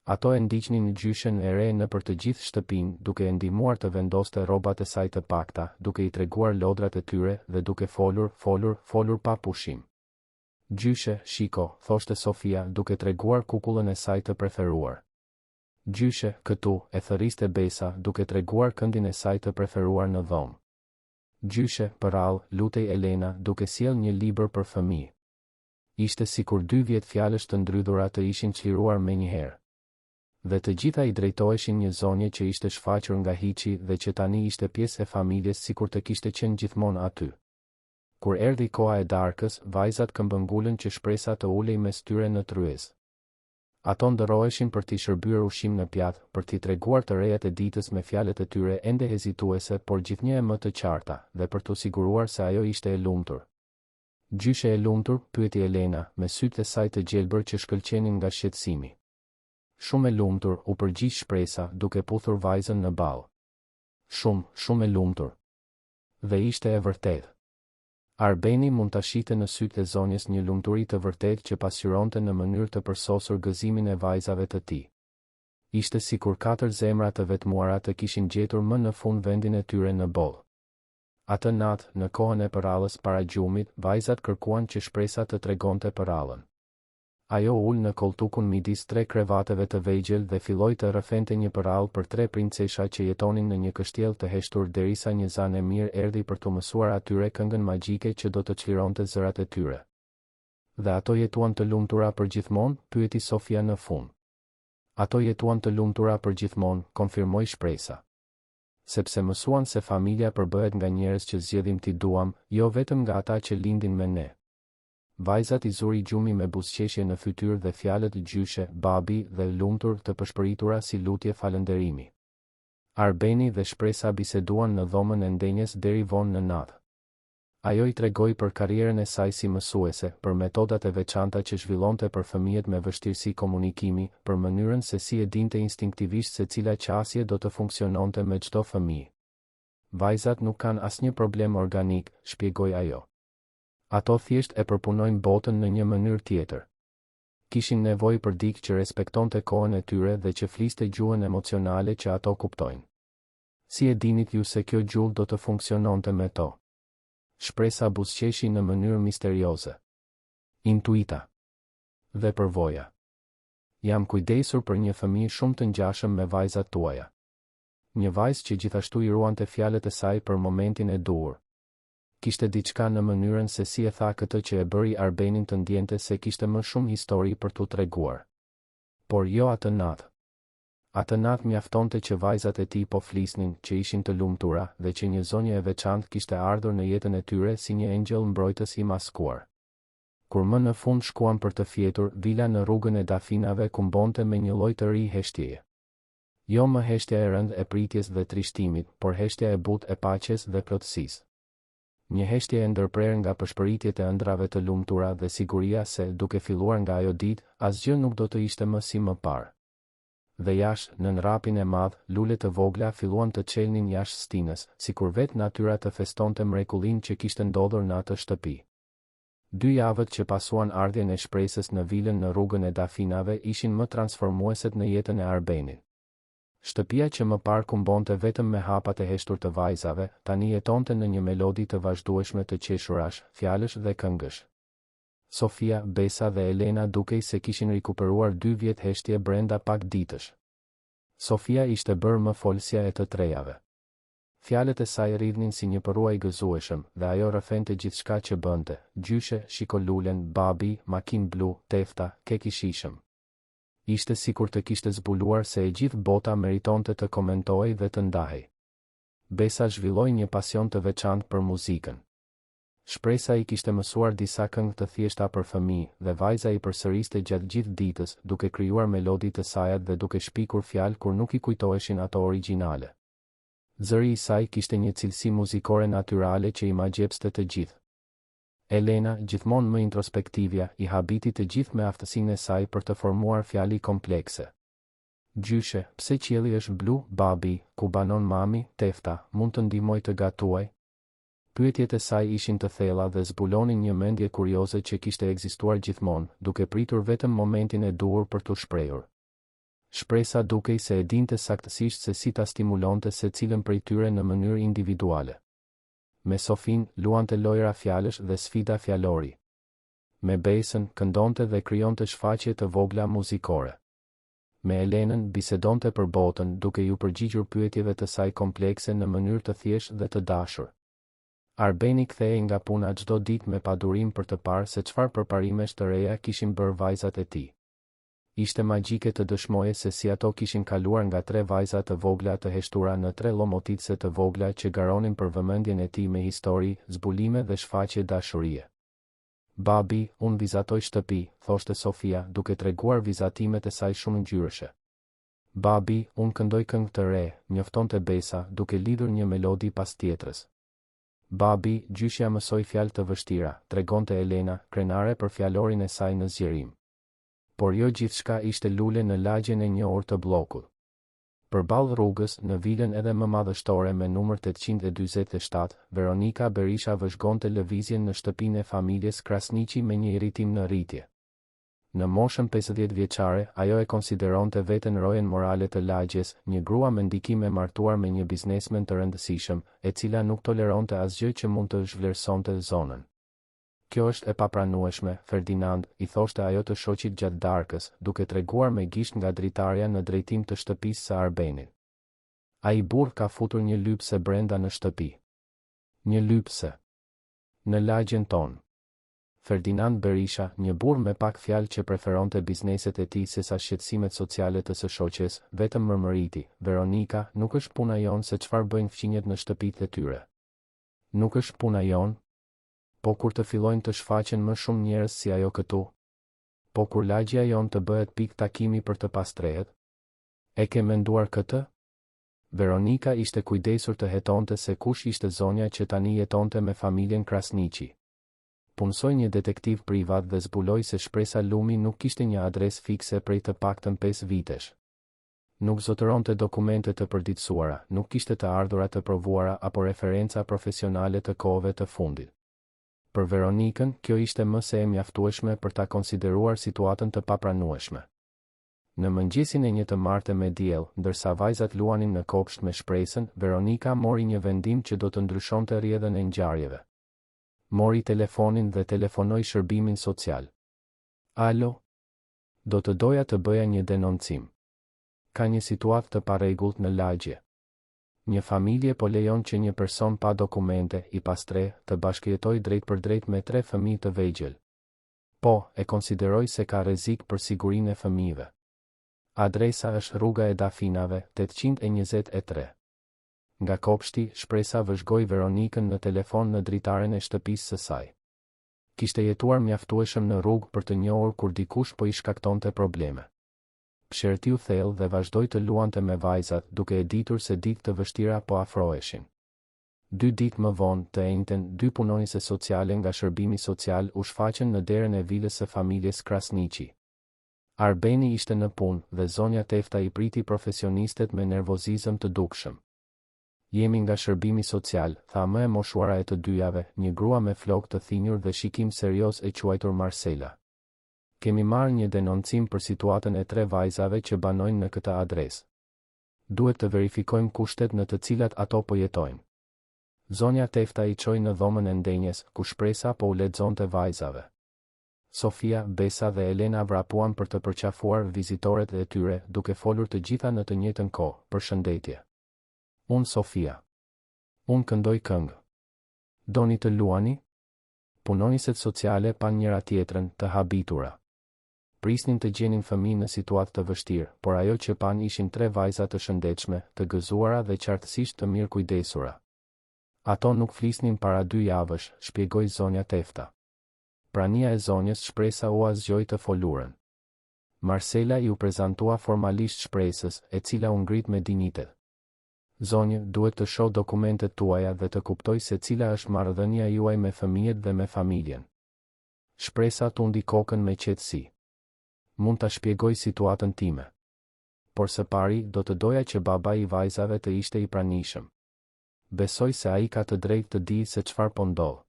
Ato e ndiqnin në gjyshen e re nëpër të gjithë shtëpinë, duke e ndihmuar të vendoste rrobat e saj të pakta, duke i treguar lodrat e tyre dhe duke folur pa pushim. Gjyshe, shiko, thoshte Sofia, duke treguar kukullën e saj të preferuar. Gjyshe, këtu, e thërriste Besa, duke treguar këndin e saj të preferuar në dhomë. Gjyshe, përrall, lutej Elena, duke sjell një libër për fëmijë. Ishte sikur 2 vjet fjalësh të ndrydhura të ishin çliruar menjëherë. Dhe të gjitha i drejtoheshin një zonje që ishte shfaqur nga hiçi dhe që tani ishte pjesë e familjes sikur të kishte qenë gjithmonë aty. Kur erdhi koha e darkës, vajzat këmbëngulën që shpresa të ulej mes tyre në tryezë. Ato ndërroheshin për t'i shërbyer ushqim në pjatë, për t'i treguar të rejat e ditës me fjalët e tyre ende hezituese, por gjithnjë më të qarta, dhe për t'u siguruar se ajo ishte e lumtur. Gjyshe e lumtur, pyeti Elena, me sytë e saj të gjelbër që shkëlqenin nga shqetësimi. Shumë e lumtur, u përgjigj shpresa, duke puthur vajzën në ballë. Shumë e lumtur. Dhe ishte e vërtetë. Arbeni mund ta shihte në sytë e zonjës një lumturi të vërtetë që pasqyronte në mënyrë të përsosur gëzimin e vajzave të tij. Ishte sikur 4 zemra të vetmuara të kishin gjetur më në fund vendin e tyre në bollë. Atë natë, në kohën e përrallës para gjumit, vajzat kërkuan që shpresa të tregonte përrallën. Ajo ul në koltukun midis 3 krevateve të vegjël dhe filloi të rrëfente një përrallë për 3 princesha që jetonin në një kështjell të heshtur derisa një zan e mirë erdhi për t'u mësuar atyre këngën magjike që do të çlironte zërat e tyre. Dhe ato jetuan të lumtura për gjithmonë, pyeti Sofia në fund. Ato jetuan të lumtura për gjithmonë, konfirmoi shpresa. Sepse mësuan se familja përbëhet nga njerëz që zgjedhim t'i duam, jo vetëm nga ata që lindin me ne. Vajzat i zuri gjumi me buzëqeshje në fytyrë dhe fjalët gjyshe, babi dhe lumtur të përshpëritura si lutje falënderimi. Arbeni dhe shpresa biseduan në dhomën e ndenjes deri vonë në natë. Ajo i tregoi për karrierën e saj si mësuese, për metodat e veçanta që zhvillonte për fëmijët me vështirësi komunikimi, për mënyrën se si e dinte instinktivisht se cila qasje do të funksiononte me çdo fëmijë. Vajzat nuk kanë asnjë problem organik, shpjegoi ajo. Ato thjesht e përpunojnë botën në një mënyrë tjetër. Kishin nevojë për dikë që respektonte kohën e tyre dhe që fliste gjuhën emocionale që ato kuptojnë. Si e dinit ju se kjo gjuhë do të funksiononte me to? Shpresa buzëqeshi në mënyrë misterioze. Intuita. Dhe përvoja. Jam kujdesur për një fëmijë shumë të ngjashëm me vajzat tuaja. Një vajzë që gjithashtu i ruante fjalët e saj për momentin e duhur. Kishte diçka në mënyrën se si e tha këtë që e bëri Arbenin të ndjente se kishte më shumë histori për t'u treguar. Por jo atë natë. Atë natë mjaftonte që vajzat e tij po flisnin, që ishin të lumtura dhe që një zonjë e veçantë kishte ardhur në jetën e tyre si një engjëll mbrojtës i maskuar. Kur më në fund shkuan për të fjetur, vila në rrugën e Dafinave kumbonte me një lloj të ri heshtjeje. Jo më heshtja e rëndë e pritjes dhe trishtimit, por heshtja e butë e paqes dhe plotësisë. Një heshtje e ndërprerë nga përshpëritjet e ëndrave të lumtura dhe siguria se, duke filluar nga ajo ditë, asgjë nuk do të ishte më si më parë. Dhe jashtë, në nrapin e madh, lule të vogla filluan të çelnin jashtë stinës, sikur vetë natyra të festonte mrekullinë që kishte ndodhur në atë shtëpi. 2 javët që pasuan ardhjen e shpresës në vilën në rrugën e Dafinave ishin më transformueset në jetën e Arbenit. Shtëpia që më parë kumbonte vetëm me hapat e heshtur të vajzave, tani jetonte në një melodi të vazhdueshme të qeshurash, fjalësh dhe këngësh. Sofia, Besa dhe Elena dukej se kishin rikuperuar 2 vjet heshtje brenda pak ditësh. Sofia ishte bërë më folësja e të trejave. Fjalët e saj rridhnin si një përruaj gëzueshëm dhe ajo rrëfente gjithçka që bënte, gjyshe, shikolulen, babi, makinë blu, tefta, kek i shishëm. Ishte sikur të kishte zbuluar se e gjithë bota meritonte të komentojë dhe të ndahej. Besa zhvilloi një pasion të veçantë për muzikën. Shpresa i kishte mësuar disa këngë të thjeshta për fëmijë dhe vajza i përsëriste gjatë gjithë ditës, duke krijuar melodi të sajat dhe duke shpikur fjalë kur nuk i kujtoheshin ato origjinale. Zëri i saj kishte një cilësi muzikore natyrale që i magjepste të gjithë. Elena, gjithmonë më introspektivja, i habiti të gjithë me aftësinë e saj për të formuar fjali komplekse. Gjyshe, pse qielli është blu, babi, ku banon mami, tefta, mund të ndihmoj të gatuaj? Pyetjet e saj ishin të thella dhe zbulonin një mendje kurioze që kishte ekzistuar gjithmonë, duke pritur vetëm momentin e duhur për t'u shprehur. Shpresa dukej se e dinte saktësisht se si ta stimulonte secilën prej tyre në mënyrë individuale. Me Sofin luante lojra fjalësh dhe sfida fjalori. Me Besën këndonte dhe krijonte shfaqje të vogla muzikore. Me Elenën bisedonte për botën duke ju përgjigjur pyetjeve të saj komplekse në mënyrë të thjeshtë dhe të dashur. Arbeni kthehej nga puna çdo ditë me padurim për të parë se çfarë përparimesh të reja kishin bërë vajzat e tij. Ishte magjike të dëshmoje se si ato kishin kaluar nga 3 vajza të vogla të heshtura në 3 lomotitse të vogla që garonin për vëmendjen e tij me histori, zbulime dhe shfaqje dashurie. Babi, unë vizatoj shtëpi, thoshte Sofia, duke treguar vizatimet e saj shumë ngjyrëshe. Babi, unë këndoj këngë të re, njoftonte Besa, duke lidhur një melodi pas tjetrës. Babi, gjyshja mësoi fjalë të vështira, tregonte Elena, krenare për fjalorin e saj në zgjerim. Por jo gjithçka ishte lule në lagjen e një orë të bllokut. Përballë rrugës, në vilën edhe më madhështore me numër 847, Veronika Berisha vëzhgonte lëvizjen në shtëpinë e familjes Krasniqi me një irritim në rritje. Në moshën 50 vjeçare, ajo e konsideronte veten rojen morale të lagjes, një grua me ndikim e martuar me një biznesmen të rëndësishëm, e cila nuk toleronte asgjë që mund të zhvlerësonte zonën. Kjo është e papranueshme, Ferdinand, i thoshte ajo të shoqit gjatë darkës, duke treguar me gisht nga dritarja në drejtim të shtëpisë së Arbenit. Ai burr ka futur një lypse brenda në shtëpi. Një lypse. Në lagjen tonë. Ferdinand Berisha, një burr me pak fjalë që preferonte bizneset e tij sesa shqetësimet sociale të së shoqes, vetëm mërmëriti, Veronika, nuk është puna jonë se çfarë bëjnë fqinjet në shtëpitë e tyre. Nuk është puna jonë? Po kur të fillojnë të shfaqen më shumë njerëz si ajo këtu? Po kur lagja jon të bëhet pikë takimi për të pastrehet? E ke menduar këtë? Veronika ishte kujdesur të hetonte se kush ishte zonja që tani jetonte me familjen Krasniqi. Punsoi një detektiv privat dhe zbuloi se shpresa Lumi nuk kishte një adresë fikse prej të paktën 5 vitesh. Nuk zotëronte dokumente të përditësuara, nuk kishte të ardhura të provuara apo referenca profesionale të kohëve të fundit. Për Veronikën, kjo ishte më se e mjaftueshme për ta konsideruar situatën të papranueshme. Në mëngjesin e një të martë me diell, ndërsa vajzat luanin në kopsht me shpresën, Veronika mori një vendim që do të ndryshonte rrjedhën e ngjarjeve. Mori telefonin dhe telefonoi shërbimin social. Alo? Do të doja të bëja një denoncim. Ka një situatë të parregullt në lagje. Një familje po lejon që një person pa dokumente, i pastre, të bashkëjetoj drejt për drejt me 3 fëmijë të vegjël. Po, e konsideroj se ka rrezik për sigurinë e fëmijëve. Adresa është rruga e Dafinave, 823. Nga kopshti, shpresa vëzhgoi Veronikën në telefon në dritaren e shtëpisë së saj. Kishte jetuar mjaftueshëm në rrugë për të njohur kur dikush po i shkaktonte probleme. Pshertiu thellë dhe vazhdoi të luante me vajzat, duke e ditur se ditë të vështira po afroheshin. 2 ditë më vonë, të njëjtën, 2 punonjëse sociale nga shërbimi social u shfaqën në derën e vilës së familjes Krasniqi. Arbeni ishte në punë dhe zonja Tefta i priti profesionistët me nervozizëm të dukshëm. Jemi nga shërbimi social, tha më e moshuara e të dyjave, një grua me flokë të thinjur dhe shikim serioz e quajtur Marcela. Kemi marrë një denoncim për situatën e 3 vajzave që banojnë në këtë adresë. Duhet të verifikojmë kushtet në të cilat ato po jetojnë. Zonja Tefta i çoi në dhomën e ndenjes, ku shpresa po u lexonte vajzave. Sofia, Besa dhe Elena vrapuan për të përqafuar vizitoret e tyre, duke folur të gjitha në të njëjtën kohë. Përshëndetje. Unë Sofia. Unë këndoj këngë. Doni të luani? Punonjëset sociale pan njëra tjetrën, të habitura. Prisnin të gjenin fëmijë në situatë të vështirë, por ajo që pan ishin 3 vajza të shëndetshme, të gëzuara dhe qartësisht të mirë kujdesura. Ato nuk flisnin para 2 javësh, shpjegoi zonja Tefta. Prania e zonjës shpresa u azgjoi të folurën. Marcela i u prezantua formalisht shpresës, e cila u ngrit me dinjitet. Zonjë, duhet të shoh dokumentet tuaja dhe të kuptoj se cila është marrëdhënia juaj me fëmijët dhe me familjen. Shpresa tundi kokën me qetësi. Mund ta shpjegoj situatën time. Por së pari, do të doja që baba i vajzave të ishte i pranishëm. Besoj se ai ka të drejtë të di se çfarë po ndodh.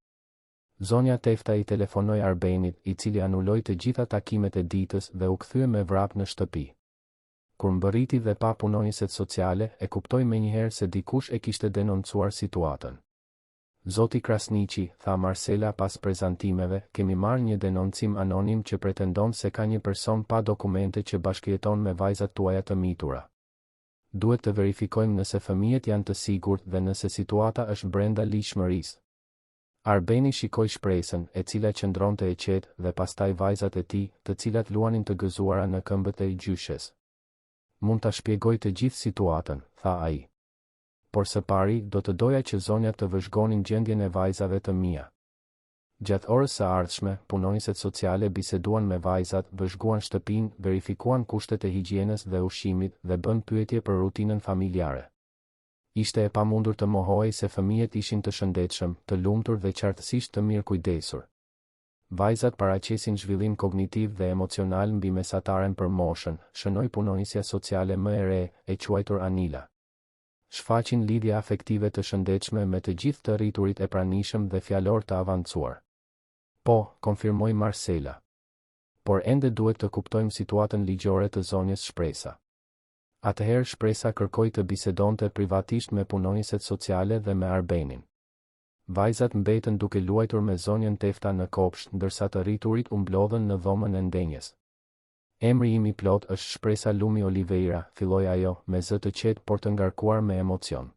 Zonja Tefta i telefonoi Arbenit, i cili anuloi të gjitha takimet e ditës dhe u kthye me vrap në shtëpi. Kur mbërriti dhe pa punonjëset sociale, e kuptoi menjëherë se dikush e kishte denoncuar situatën. Zoti Krasniqi, tha Marcela pas prezantimeve, kemi marrë një denoncim anonim që pretendon se ka një person pa dokumente që bashkëjeton me vajzat tuaja të mitura. Duhet të verifikojmë nëse fëmijët janë të sigurt dhe nëse situata është brenda ligjshmërisë. Arbeni shikoi shpresën, e cila qëndronte e qetë, dhe pastaj vajzat e tij, të cilat luanin të gëzuara në këmbët e gjyshes. Mund ta shpjegoj të gjithë situatën, tha ai. Por së pari, do të doja që zonjat të vëzhgonin gjendjen e vajzave të mia. Gjatë orës së ardhshme, punonjëset sociale biseduan me vajzat, vëzhguan shtëpinë, verifikuan kushtet e higjienës dhe ushqimit dhe bën pyetje për rutinën familjare. Ishte e pamundur të mohojë se fëmijët ishin të shëndetshëm, të lumtur dhe qartësisht të mirë kujdesur. Vajzat paraqesin zhvillim kognitiv dhe emocional mbi mesataren për moshën, shënoi punonjësja sociale më e re, e quajtur Anila. Shfaqin lidhje afektive të shëndetshme me të gjithë të rriturit e pranishëm dhe fjalor të avancuar. Po, konfirmoi Marcela. Por ende duhet të kuptojmë situatën ligjore të zonjës Shpresa. Atëherë Shpresa kërkoi të bisedonte privatisht me punonjëset sociale dhe me Arbenin. Vajzat mbetën duke luajtur me zonjën Tefta në kopsht, ndërsa të rriturit u mblodhen në dhomën e ndenjes. Emri im I plot është Shpresa Lumi Oliveira, filloi ajo, me zë të qetë por të ngarkuar me emocion.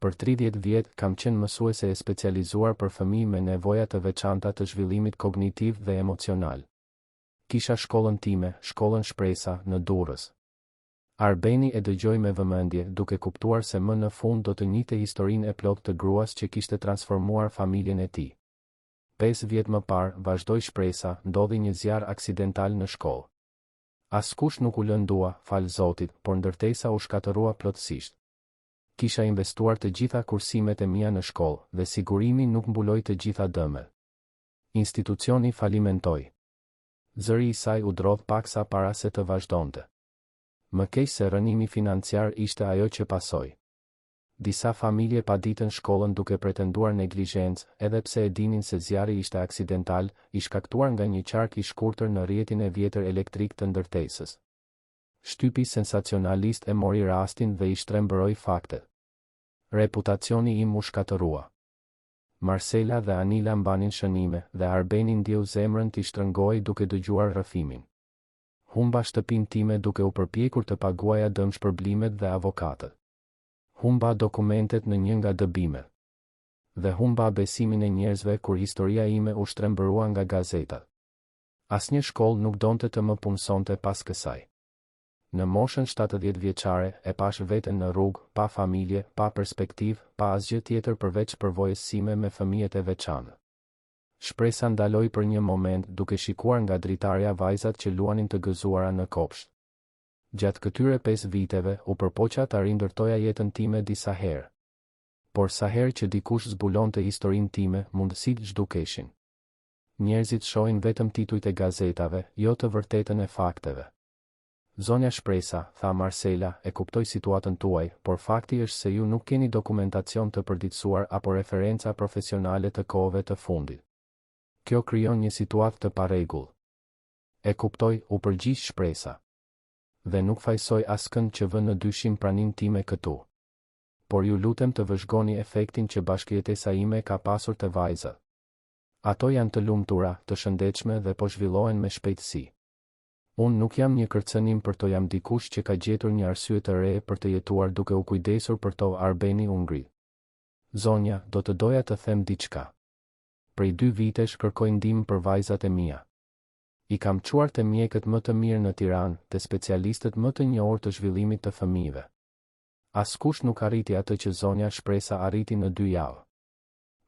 Për 30 vjet kam qenë mësuese e specializuar për fëmijë me nevoja të veçanta të zhvillimit kognitiv dhe emocional. Kisha shkollën time, shkollën Shpresa, në Durrës. Arbeni e dëgjoi me vëmendje, duke kuptuar se më në fund do të njihte historinë e plot të gruas që kishte transformuar familjen e tij. 5 vjet më parë, vazhdoi Shpresa, ndodhi një zjarr aksidental në shkollë. Askush nuk u lëndua, fal Zotit, por ndërtesa u shkatërrua plotësisht. Kisha investuar të gjitha kursimet e mia në shkollë dhe sigurimi nuk mbuloi të gjitha dëmet. Institucioni falimentoi. Zëri I saj u drodh paksa para se të vazhdonte. Më keq se rënimi financiar ishte ajo që pasoi. Disa familje paditën shkollën duke pretenduar neglizhencë, edhe pse e dinin se zjarri ishte aksidental, I shkaktuar nga një qark I shkurtër në rrjetin e vjetër elektrik të ndërtesës. Shtypi sensacionalist e mori rastin dhe I shtrembëroi faktet. Reputacioni im u shkatërrua. Marcela dhe Anila mbanin shënime dhe Arbeni ndjeu zemrën t'i shtrëngoi duke dëgjuar rrëfimin. Humba shtëpinë time duke u përpjekur të paguaja dëmshpërblimet dhe avokatët. Humba dokumentet në një nga dëbimet. Dhe humba besimin e njerëzve kur historia ime u shtrembërua nga gazetat. Asnjë shkollë nuk donte të më punësonte pas kësaj. Në moshën 70 vjeçare, e pash veten në rrugë, pa familje, pa perspektivë, pa asgjë tjetër përveç përvojës sime me fëmijët e veçantë. Shpresa ndaloi për një moment duke shikuar nga dritarja vajzat që luanin të gëzuara në kopsht. Gjatë këtyre 5 viteve, u përpoqa ta rindërtoja jetën time disa herë. Por sa herë që dikush zbulonte historinë time, mundësitë zhdukeshin. Njerëzit shohin vetëm titujt e gazetave, jo të vërtetën e fakteve. Zonja Shpresa, tha Marcela, e kuptoj situatën tuaj, por fakti është se ju nuk keni dokumentacion të përditësuar apo referenca profesionale të kohëve të fundit. Kjo krijon një situatë të parregull. E kuptoj, u përgjigj Shpresa. Dhe nuk fajsoj askënd që vë në dyshim praninë time këtu. Por ju lutem të vëzhgoni efektin që bashkëjetesa ime ka pasur te vajzat. Ato janë të lumtura, të shëndetshme dhe po zhvillohen me shpejtësi. Unë nuk jam një kërcënim për to, jam dikush që ka gjetur një arsye të re për të jetuar duke u kujdesur për to. Arbeni u ngrit. Zonja, do të doja të them diçka. Prej 2 vitesh kërkoj ndihmë për vajzat e mia. I kam çuar te mjekët më të mirë në Tiranë, te specialistët më të njohur të zhvillimit të fëmijëve. Askush nuk arriti atë që zonja Shpresa arriti në 2 javë.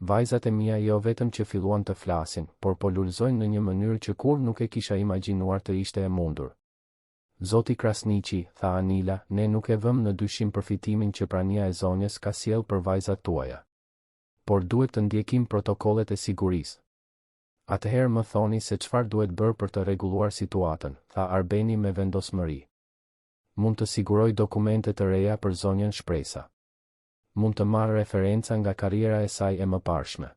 Vajzat e mia jo vetëm që filluan të flasin, por po lulëzojnë në një mënyrë që kur nuk e kisha imagjinuar të ishte e mundur. Zoti Krasniqi, tha Anila, ne nuk e vëm në dyshim përfitimin që prania e zonjës ka sjell për vajzat tuaja. Por duhet të ndjekim protokollet e sigurisë. Atëherë më thoni se çfarë duhet bërë për të rregulluar situatën, tha Arbeni me vendosmëri. Mund të siguroj dokumente të reja për zonjën Shpresa. Mund të marrë referenca nga karriera e saj e mëparshme.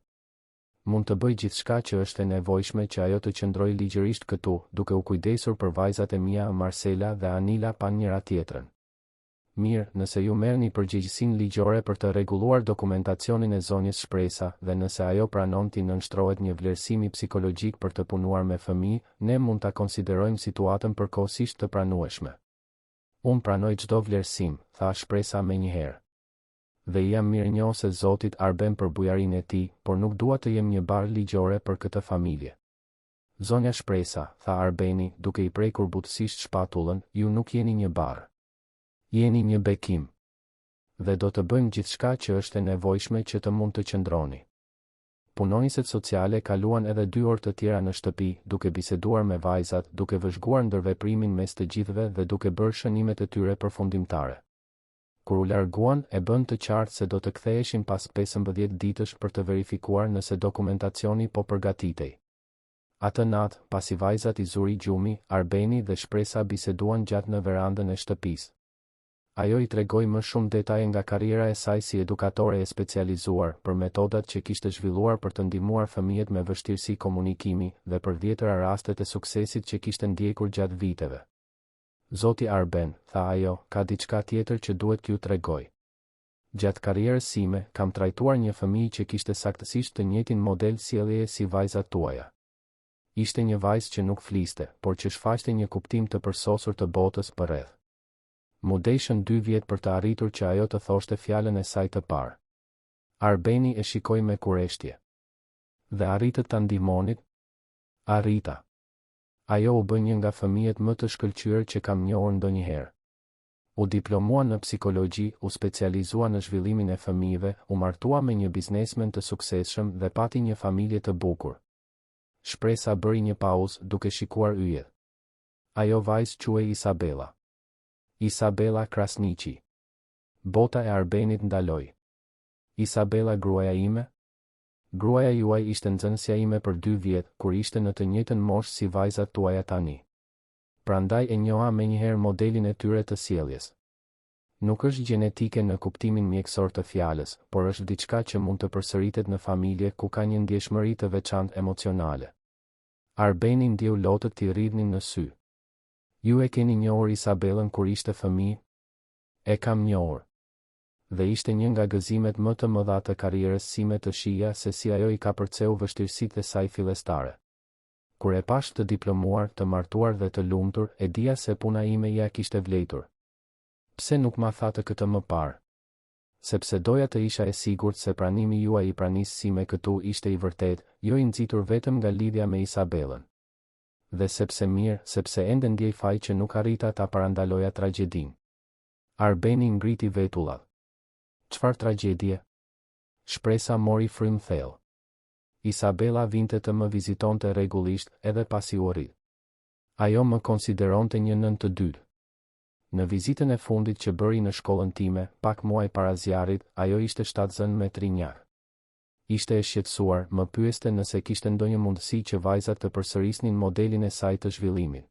Mund të bëj gjithçka që është e nevojshme që ajo të qëndrojë ligjërisht këtu, duke u kujdesur për vajzat e mia Marcela dhe Anila pa njëra tjetrën. Mirë, nëse ju merrni përgjegjësinë ligjore për të rregulluar dokumentacionin e zonjës Shpresa dhe nëse ajo pranon t'i nënshtrohet një vlerësimi psikologjik për të punuar me fëmijë, ne mund ta konsiderojmë situatën përkohësisht të pranueshme. Unë pranoj çdo vlerësim, tha Shpresa menjëherë. Dhe jam mirënjohës e Zotit Arben për bujarinë e tij, por nuk dua të jem një barë ligjore për këtë familje. Zonja Shpresa, tha Arbeni, duke i prekur butësisht shpatullën, ju nuk jeni një barë. Jeni një bekim. Dhe do të bëjmë gjithçka që është e nevojshme që të mund të qëndroni. Punonjësit sociale kaluan edhe 2 orë të tjera në shtëpi, duke biseduar me vajzat, duke vëzhguar ndërveprimin mes të gjithëve dhe duke bërë shënimet e tyre përfundimtare. Kur u larguan, e bën të qartë se do të ktheheshin pas 15 ditësh për të verifikuar nëse dokumentacioni po përgatitej. Atë natë, pasi vajzat i zuri gjumi, Arbeni dhe Shpresa biseduan gjatë në verandën e shtëpisë. Ajo i tregoi më shumë detaje nga karriera e saj si edukatore e specializuar, për metodat që kishte zhvilluar për të ndihmuar fëmijët me vështirësi komunikimi dhe për 10 rastet e suksesit që kishte ndjekur gjatë viteve. Zoti Arben, tha ajo, ka diçka tjetër që duhet t'ju tregoj. Gjatë karrierës sime, kam trajtuar një fëmijë që kishte saktësisht të njëjtin model sjelljeje si vajzat tuaja. Ishte një vajzë që nuk fliste, por që shfaqte një kuptim të përsosur të botës përreth. Mu deshën 2 vjet për të arritur që ajo të thoshte fjalën e saj të parë. Arbeni e shikoi me kureshtje. Dhe arritët ta ndihmonit? Arrita. Ajo u bë një nga fëmijët më të shkëlqyer që kam njohur ndonjëherë. U diplomua në psikologji, u specializua në zhvillimin e fëmijëve, u martua me një biznesmen të suksesshëm dhe pati një familje të bukur. Shpresa bëri një pauzë duke shikuar yjet. Ajo vajzë quhej Isabela. Isabela Krasniqi. Bota e Arbenit ndaloi. Isabela gruaja ime? Gruaja juaj ishte nxënësja ime për 2 vjet, kur ishte në të njëjtën moshë si vajzat tuaja tani. Prandaj e njoha menjëherë modelin e tyre të sjelljes. Nuk është gjenetike në kuptimin mjekësor të fjalës, por është diçka që mund të përsëritet në familje ku ka një ndjeshmëri të veçantë emocionale. Arbeni ndjeu lotët t'i rridhnin në sy. Ju e keni njohur Isabelën kur ishte fëmijë? E kam njohur. Dhe ishte një nga gëzimet më të mëdha të karrierës sime të shija se si ajo i ka përceu vështirësitë e saj fillestare. Kur e pash të diplomuar, të martuar dhe të lumtur, e dija se puna ime ja kishte vlejtur. Pse nuk ma tha të këtë më parë? Sepse doja të isha e sigurt se pranimi juaj i pranisë sime këtu ishte i vërtet, jo i nxitur vetëm nga lidhja me Isabelën. Dhe sepse ende ndjej faj që nuk arrita ta parandaloja tragjedinë. Arbeni ngriti vetullat. Çfarë tragjedie? Shpresa mori frym thellë. Isabela vinte të më vizitonte rregullisht edhe pasi u rrit. Ajo më konsideronte një nën të dytë. Në vizitën e fundit që bëri në shkollën time, pak muaj para zjarrit, ajo ishte shtatzën me trinjak. Ishte e shqetësuar, më pyeste nëse kishte ndonjë mundësi që vajzat të përsërisnin modelin e saj të zhvillimit.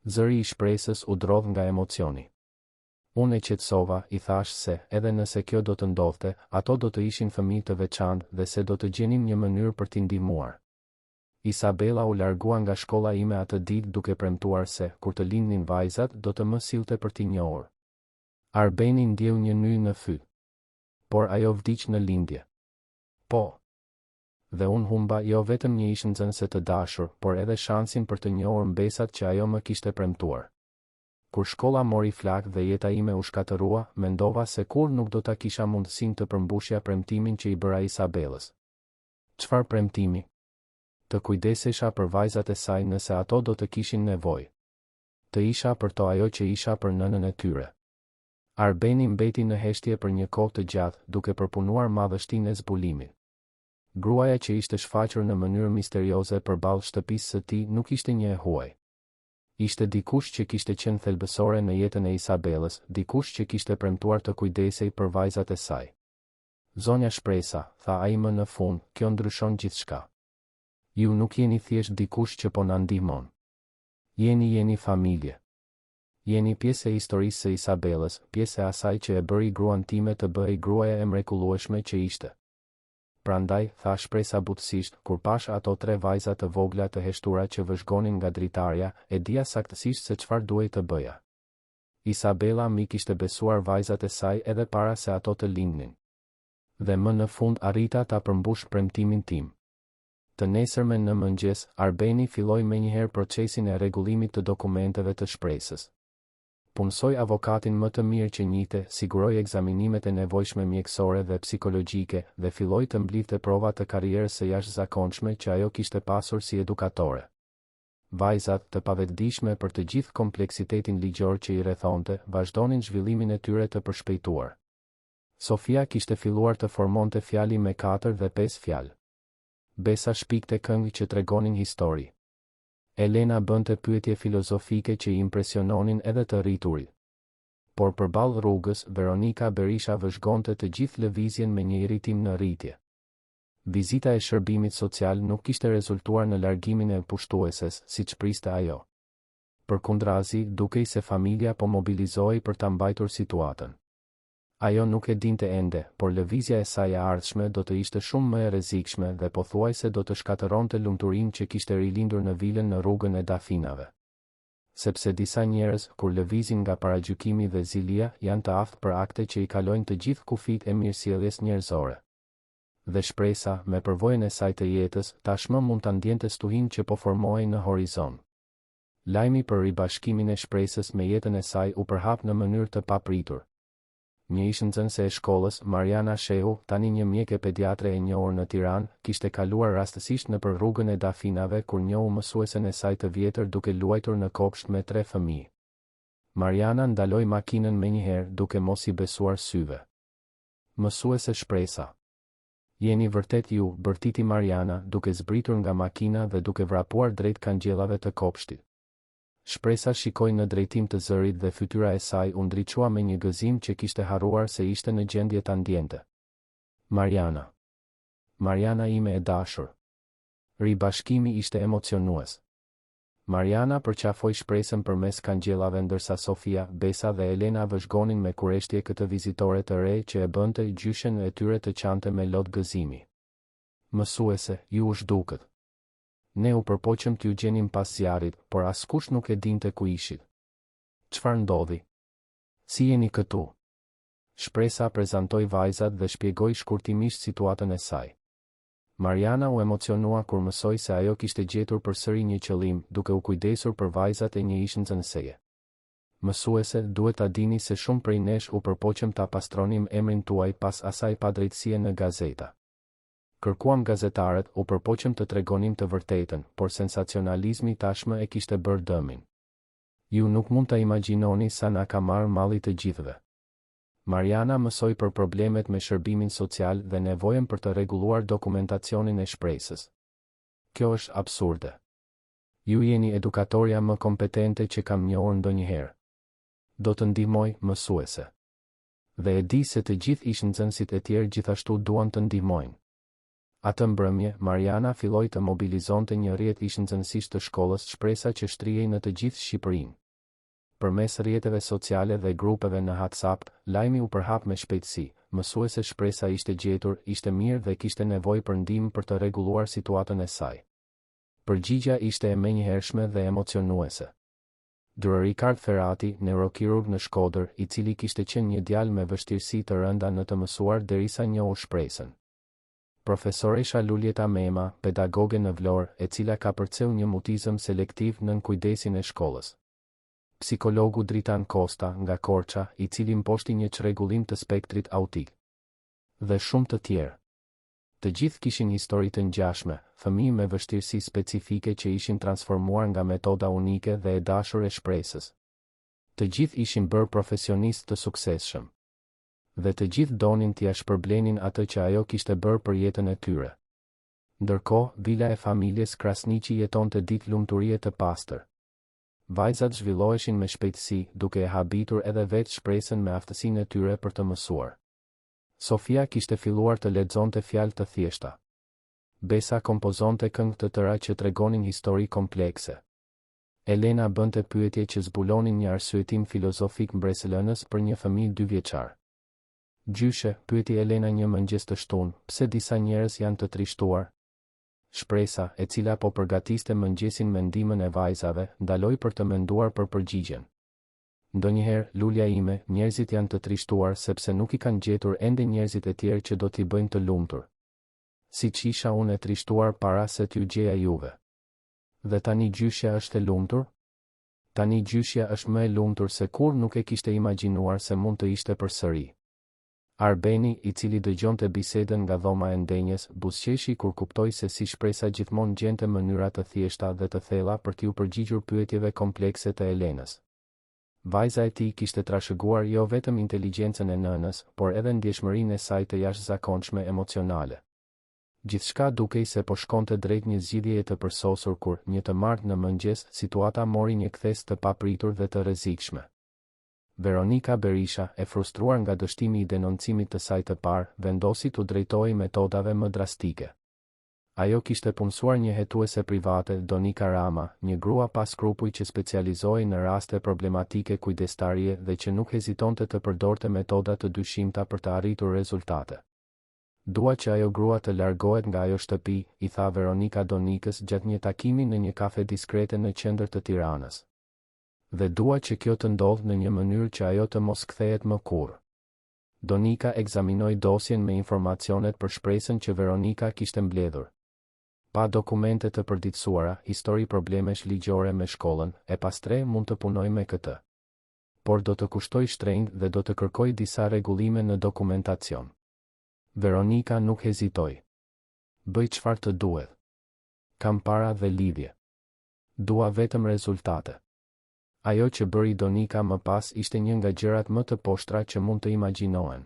Zëri i Shpresës u drodh nga emocioni. Unë e qetësova, i thash se, edhe nëse kjo do të ndodhte, ato do të ishin fëmijë të veçantë dhe se do të gjenin një mënyrë për t'i ndihmuar. Isabela u largua nga shkolla ime atë ditë duke premtuar se, kur të lindnin vajzat, do të më sillte për t'i njohur. Arbeni ndjeu një ny në fy. Por ajo vdiq në lindje. Po. Dhe unë humba jo vetëm një ish nxënëse të dashur, por edhe shansin për të njohur mbesat që ajo më kishte premtuar. Kur shkolla mori flak dhe jeta ime u shkatërua, mendova se kur nuk do ta kisha mundësinë të përmbushja premtimin që i bëra Isabelës. Çfarë premtimi? Të kujdesesha për vajzat e saj nëse ato do të kishin nevojë. Të isha për to ajo që isha për nënën e tyre. Arbeni mbeti në heshtje për një kohë të gjatë, duke përpunuar madhështinë e zbulimit. Gruaja që ishte shfaqur në mënyrë misterioze përballë shtëpisë së tij nuk ishte një e huaj. Ishte dikush që kishte qenë thelbësore në jetën e Isabelës, dikush që kishte premtuar të kujdesej për vajzat e saj. Zonja Shpresa, tha ai më në fund, kjo ndryshon gjithçka. Ju nuk jeni thjesht dikush që po na ndihmon. Jeni familje. Jeni pjesë e historisë së Isabelës, pjesë e asaj që e bëri gruan time të bëhej gruaja e mrekullueshme që ishte. Prandaj, tha shpresa butësisht, kur pash ato 3 vajza të vogla të heshtura që vëzhgonin nga dritarja, e dija saktësisht se çfarë duhej të bëja. Isabela mi kishte besuar vajzat e saj edhe para se ato të lindnin. Dhe më në fund arrita ta përmbush premtimin tim. Të nesërmen në mëngjes, Arbeni filloi menjëherë procesin e rregullimit të dokumenteve të shpresës. Punësoj avokatin më të mirë që njihte, siguroi ekzaminimet e nevojshme mjekësore dhe psikologjike dhe filloi të mblidhte prova të karrierës së jashtëzakonshme që ajo kishte pasur si edukatore. Vajzat, të pavetëdijshme për të gjithë kompleksitetin ligjor që i rrethonte, vazhdonin zhvillimin e tyre të përshpejtuar. Sofia kishte filluar të formonte fjali me 4 dhe 5 fjalë. Besa shpikte këngë që tregonin histori. Elena bënte pyetje filozofike që i impresiononin edhe të rriturit. Por përballë rrugës, Veronika Berisha vëzhgonte të gjithë lëvizjen me një irritim në rritje. Vizita e shërbimit social nuk kishte rezultuar në largimin e pushtueses, siç priste ajo. Përkundrazi, dukej se familja po mobilizohej për ta mbajtur situatën. Ajo nuk e dinte ende, por lëvizja e saj e ardhshme do të ishte shumë më e rrezikshme dhe pothuajse do të shkatëronte lumturinë që kishte rilindur në vilën në rrugën e Dafinave. Sepse disa njerëz, kur lëvizin nga paragjykimi dhe zilia, janë të aftë për akte që i kalojnë të gjithë kufijtë e mirësjelljes njerëzore. Dhe shpresa, me përvojën e saj të jetës, tashmë mund ta ndjente stuhinë që po formohej në horizont. Lajmi për ribashkimin e shpresës me jetën e saj u përhap në mënyrë të papritur. Një ishënxënëse e shkollës, Mariana Shehu, tani një mjek e pediatre e njohur në Tiranë, kishte kaluar rastësisht nëpër rrugën e Dafinave kur njohu mësuesen e saj të vjetër duke luajtur në kopsht me 3 fëmijë. Mariana ndaloi makinën menjëherë duke mos i besuar syve. Mësuese shpresa. Jeni vërtet ju, bërtiti Mariana, duke zbritur nga makina dhe duke vrapuar drejt kangjellave të kopshtit. Shpresa shikoi në drejtim të zërit dhe fytyra e saj u ndriçua me një gëzim që kishte harruar se ishte në gjendje ta ndjente. Mariana. Mariana ime e dashur. Ribashkimi ishte emocionues. Mariana përqafoi shpresën përmes kangjellave ndërsa Sofia, Besa dhe Elena vëzhgonin me kureshtje këtë vizitore të re që e bënte gjyshen e tyre të qante me lot gëzimi. Mësuese, ju u zhdukët. Ne u përpoqëm t'ju gjenim pas zjarrit, por askush nuk e dinte ku ishit. Çfarë ndodhi? Si jeni këtu? Shpresa prezantoi vajzat dhe shpjegoi shkurtimisht situatën e saj. Mariana u emocionua kur mësoi se ajo kishte gjetur përsëri një qëllim, duke u kujdesur për vajzat e një ishënxënëseje. Mësuese, duhet ta dini se shumë prej nesh u përpoqëm ta pastronim emrin tuaj pas asaj padrejtësie në gazeta. Kërkuam gazetarët, u përpoqëm të tregonim të vërtetën, por sensacionalizmi tashmë e kishte bërë dëmin. Ju nuk mund ta imagjinoni sa na ka marrë malli të gjithëve. Mariana mësoi për problemet me shërbimin social dhe nevojën për të rregulluar dokumentacionin e shpresës. Kjo është absurde. Ju jeni edukatorja më kompetente që kam njohur ndonjëherë. Do të ndihmoj, mësuese. Dhe e di se të gjithë ishënxënësit e tjerë gjithashtu duan të ndihmojnë. Atë mbrëmje, Mariana filloi të mobilizonte një rrjet ishënxënësish të shkollës shpresa që shtrihej në të gjithë Shqipërinë. Përmes rrjeteve sociale dhe grupeve në WhatsApp, lajmi u përhap me shpejtësi. Mësuese shpresa ishte gjetur, ishte mirë dhe kishte nevojë për ndihmë për të rregulluar situatën e saj. Përgjigjja ishte e menjëhershme dhe emocionuese. Dr. Ricard Ferrati, neurokirurg në Shkodër, i cili kishte qenë një djalë me vështirësi të rënda në të mësuar derisa njohu shpresën. Profesoresha Luljeta Mema, pedagoge në Vlorë, e cila ka përcjell një mutizëm selektiv nën kujdesin e shkollës. Psikologu Dritan Kosta, nga Korça, i cili mposhti një çrregullim të spektrit autik. Dhe shumë të tjerë. Të gjithë kishin histori të ngjashme, fëmijë me vështirësi specifike që ishin transformuar nga metoda unike dhe e dashur e shpresës. Të gjithë ishin bërë profesionistë të suksesshëm. Dhe të gjithë donin t'ia shpërblenin atë që ajo kishte bërë për jetën e tyre. Ndërkohë, vila e familjes Krasniqi jetonte ditë lumturie të pastër. Vajzat zhvilloheshin me shpejtësi, duke e habitur edhe vetë shpresën me aftësinë e tyre për të mësuar. Sofia kishte filluar të lexonte fjalë të thjeshta. Besa kompozonte këngë të tëra që tregonin histori komplekse. Elena bënte pyetje që zbulonin një arsyetim filozofik mbresëlënës për një fëmijë 2 vjeçar. Gjyshe, pyeti Elena një mëngjes të shtunë, pse disa njerëz janë të trishtuar? Shpresa, e cila po përgatiste mëngjesin me ndihmën e vajzave, ndaloi për të menduar për përgjigjen. Ndonjëherë, lulja ime, njerëzit janë të trishtuar sepse nuk i kanë gjetur ende njerëzit e tjerë që do t'i bëjnë të lumtur. Siç isha unë e trishtuar para se t'ju gjeja juve. Dhe tani gjyshja është e lumtur? Tani gjyshja është më e lumtur se kur nuk e kishte imagjinuar se mund të ishte përsëri. Arbeni, i cili dëgjonte bisedën nga dhoma e ndenjes, buzëqeshi kur kuptoi se si shpresa gjithmonë gjente mënyra të thjeshta dhe të thella për t'u përgjigjur pyetjeve komplekse të Elenës. Vajza e tij kishte trashëguar jo vetëm inteligjencën e nënës, por edhe ndjeshmërinë e saj të jashtëzakonshme emocionale. Gjithçka dukej se po shkonte drejt një zgjidhjeje të përsosur kur, një të martë në mëngjes, situata mori një kthes të papritur dhe të rrezikshme. Veronika Berisha, e frustruar nga dështimi i denoncimit të saj të parë, vendosi t'u drejtohej metodave më drastike. Ajo kishte punësuar një hetuese private, Donika Rama, një grua pa skrupuj që specializohej në raste problematike kujdestarie dhe që nuk hezitonte të përdorte metoda të dyshimta për të arritur rezultate. Dua që ajo grua të largohet nga ajo shtëpi, i tha Veronika Donikës gjatë një takimi në një kafe diskrete në qendër të Tiranës. Dhe dua që kjo të ndodhë në një mënyrë që ajo të mos kthehet më kurrë. Donika ekzaminoi dosjen me informacionet për shpresën që Veronika kishte mbledhur. Pa dokumente të përditësuara, histori problemesh ligjore me shkollën, e pastre mund të punoj me këtë. Por do të kushtoj shtrenjtë dhe do të kërkoj disa rregullime në dokumentacion. Veronika nuk hezitoi. Bëj çfarë të duhet. Kam para dhe lidhje. Dua vetëm rezultate. Ajo që bëri Donika më pas ishte një nga gjërat më të poshtra që mund të imagjinohen.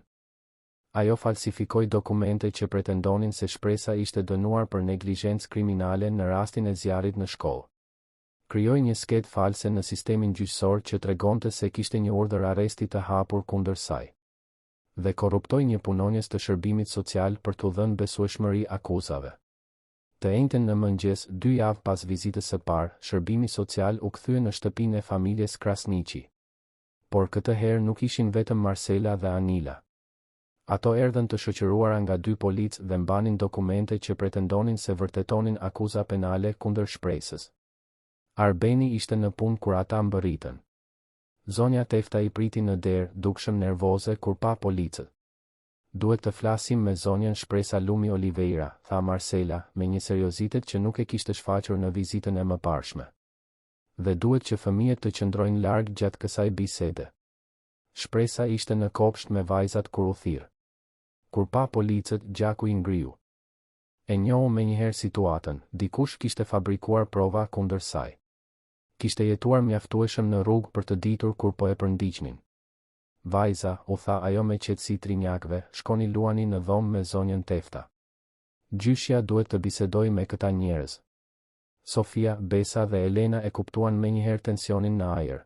Ajo falsifikoi dokumente që pretendonin se shpresa ishte dënuar për neglizhencë kriminale në rastin e zjarrit në shkollë. Krijoi një sketë false në sistemin gjyqësor që tregonte se kishte një urdhër arresti të hapur kundër saj. Dhe korruptoi një punonjës të shërbimit social për t'u dhënë besueshmëri akuzave. Të njëjtën në mëngjes, 2 javë pas vizitës së parë, shërbimi social u kthye në shtëpinë e familjes Krasniqi. Por këtë herë nuk ishin vetëm Marcela dhe Anila. Ato erdhën të shoqëruara nga 2 policë dhe mbanin dokumente që pretendonin se vërtetonin akuza penale kundër shpresës. Arbeni ishte në punë kur ata mbërritën. Zonja Tefta i priti në derë, dukshëm nervoze kur pa policët. Duhet të flasim me zonjën Shpresa Lumi Oliveira, tha Marcela, me një seriozitet që nuk e kishte shfaqur në vizitën e mëparshme. Dhe duhet që fëmijët të qëndrojnë larg gjatë kësaj bisede. Shpresa ishte në kopsht me vajzat kur u thirr. Kur pa policët, gjaku i ngriu. E njohu menjëherë situatën, dikush kishte fabrikuar prova kundër saj. Kishte jetuar mjaftueshëm në rrugë për të ditur kur po e përndiqnin. Vajza, u tha ajo me qetësi trinjakve, shkoni luani në dhomë me zonjën Tefta. Gjyshja duhet të bisedoj me këta njerëz. Sofia, Besa dhe Elena e kuptuan menjëherë tensionin në ajër.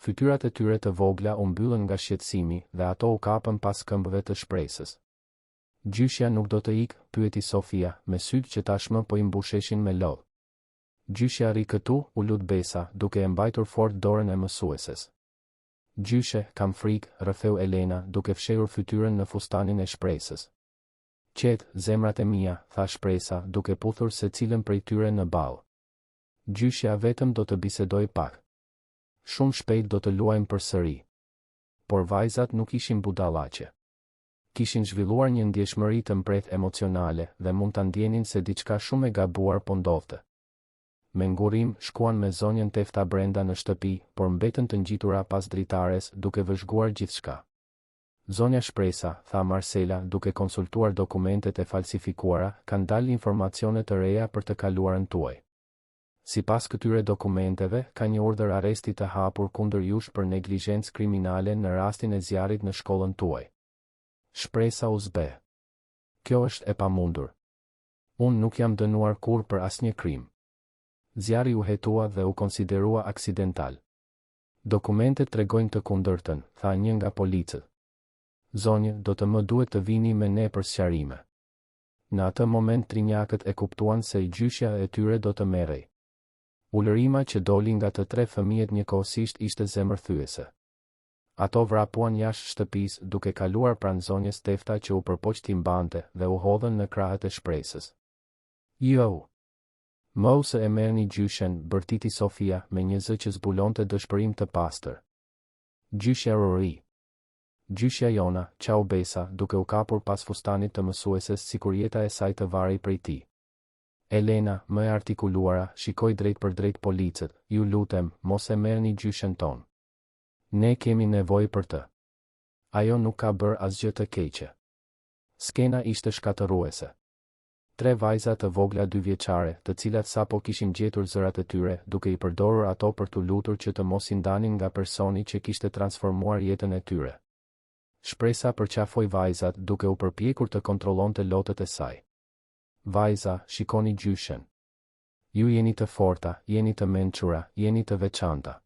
Fytyrat e tyre të vogla u mbyllën nga shqetësimi dhe ato u kapën pas këmbëve të shpresës. Gjyshja nuk do të ikë, pyeti Sofia, me sytë që tashmë po i mbusheshin me lodh. Gjyshja ri këtu, u lut Besa, duke e mbajtur fort dorën e mësueses. Gjyshe, kam frikë, rrëfeu Elena, duke fshehur fytyrën në fustanin e shpresës. Qetë, zemrat e mia, tha shpresa, duke puthur se cilën prej tyre në ballë. Gjyshja vetëm do të bisedoj pak. Shumë shpejt do të luajmë përsëri. Por vajzat nuk ishin budallaqe. Kishin zhvilluar një ndjeshmëri të mprehtë emocionale dhe mund ta ndjenin se diçka shumë e gabuar po ndodhte. Me ngurim, shkuan me zonjën Tefta brenda në shtëpi, por mbetën të ngjitura pas dritares, duke vëzhguar gjithçka. Zonja Shpresa, tha Marcela, duke konsultuar dokumentet e falsifikuara, kanë dalë informacione të reja për të kaluarën tuaj. Sipas këtyre dokumenteve, ka një urdhër arresti të hapur kundër jush për neglizhencë kriminale në rastin e zjarrit në shkollën tuaj. Shpresa u zbe. Kjo është e pamundur. Unë nuk jam dënuar kurrë për asnjë krim. Zjarri u hetua dhe u konsiderua aksidental. Dokumentet tregojnë të kundërtën, tha një nga policët. Zonjë, do të më duhet të vini me ne për sqarime. Në atë moment trinjakët e kuptuan se gjyshja e tyre do të merrej. Ulërima që doli nga të 3 fëmijët njëkohësisht ishte zemërthyese. Ato vrapuan jashtë shtëpisë duke kaluar pranë zonjës Tefta që u përpoq t'i mbante dhe u hodhën në krahët e shpresës. Jo! Mose e merrni gjyshen, bërtiti Sofia me një zë që zbulonte dëshpërim të pastër. Gjyshja Rori. Gjyshja jona, qau Besa, duke u kapur pas fustanit të mësueses sikur jeta e saj të varej prej tij. Elena, më e artikuluara, shikoi drejt për drejt policët, ju lutem, mos e merrni gjyshen ton. Ne kemi nevojë për të. Ajo nuk ka bërë asgjë të keqe. Skena ishte shkatëruese. 3 vajza të vogla 2 vjeçare, të cilat sapo kishin gjetur zërat e tyre, duke i përdorur ato për t'u lutur që të mos i ndanin nga personi që kishte transformuar jetën e tyre. Shpresa përqafoi vajzat duke u përpjekur të kontrollonte lotët e saj. Vajza, shikoni gjyshen. Ju jeni të forta, jeni të mençura, jeni të veçanta.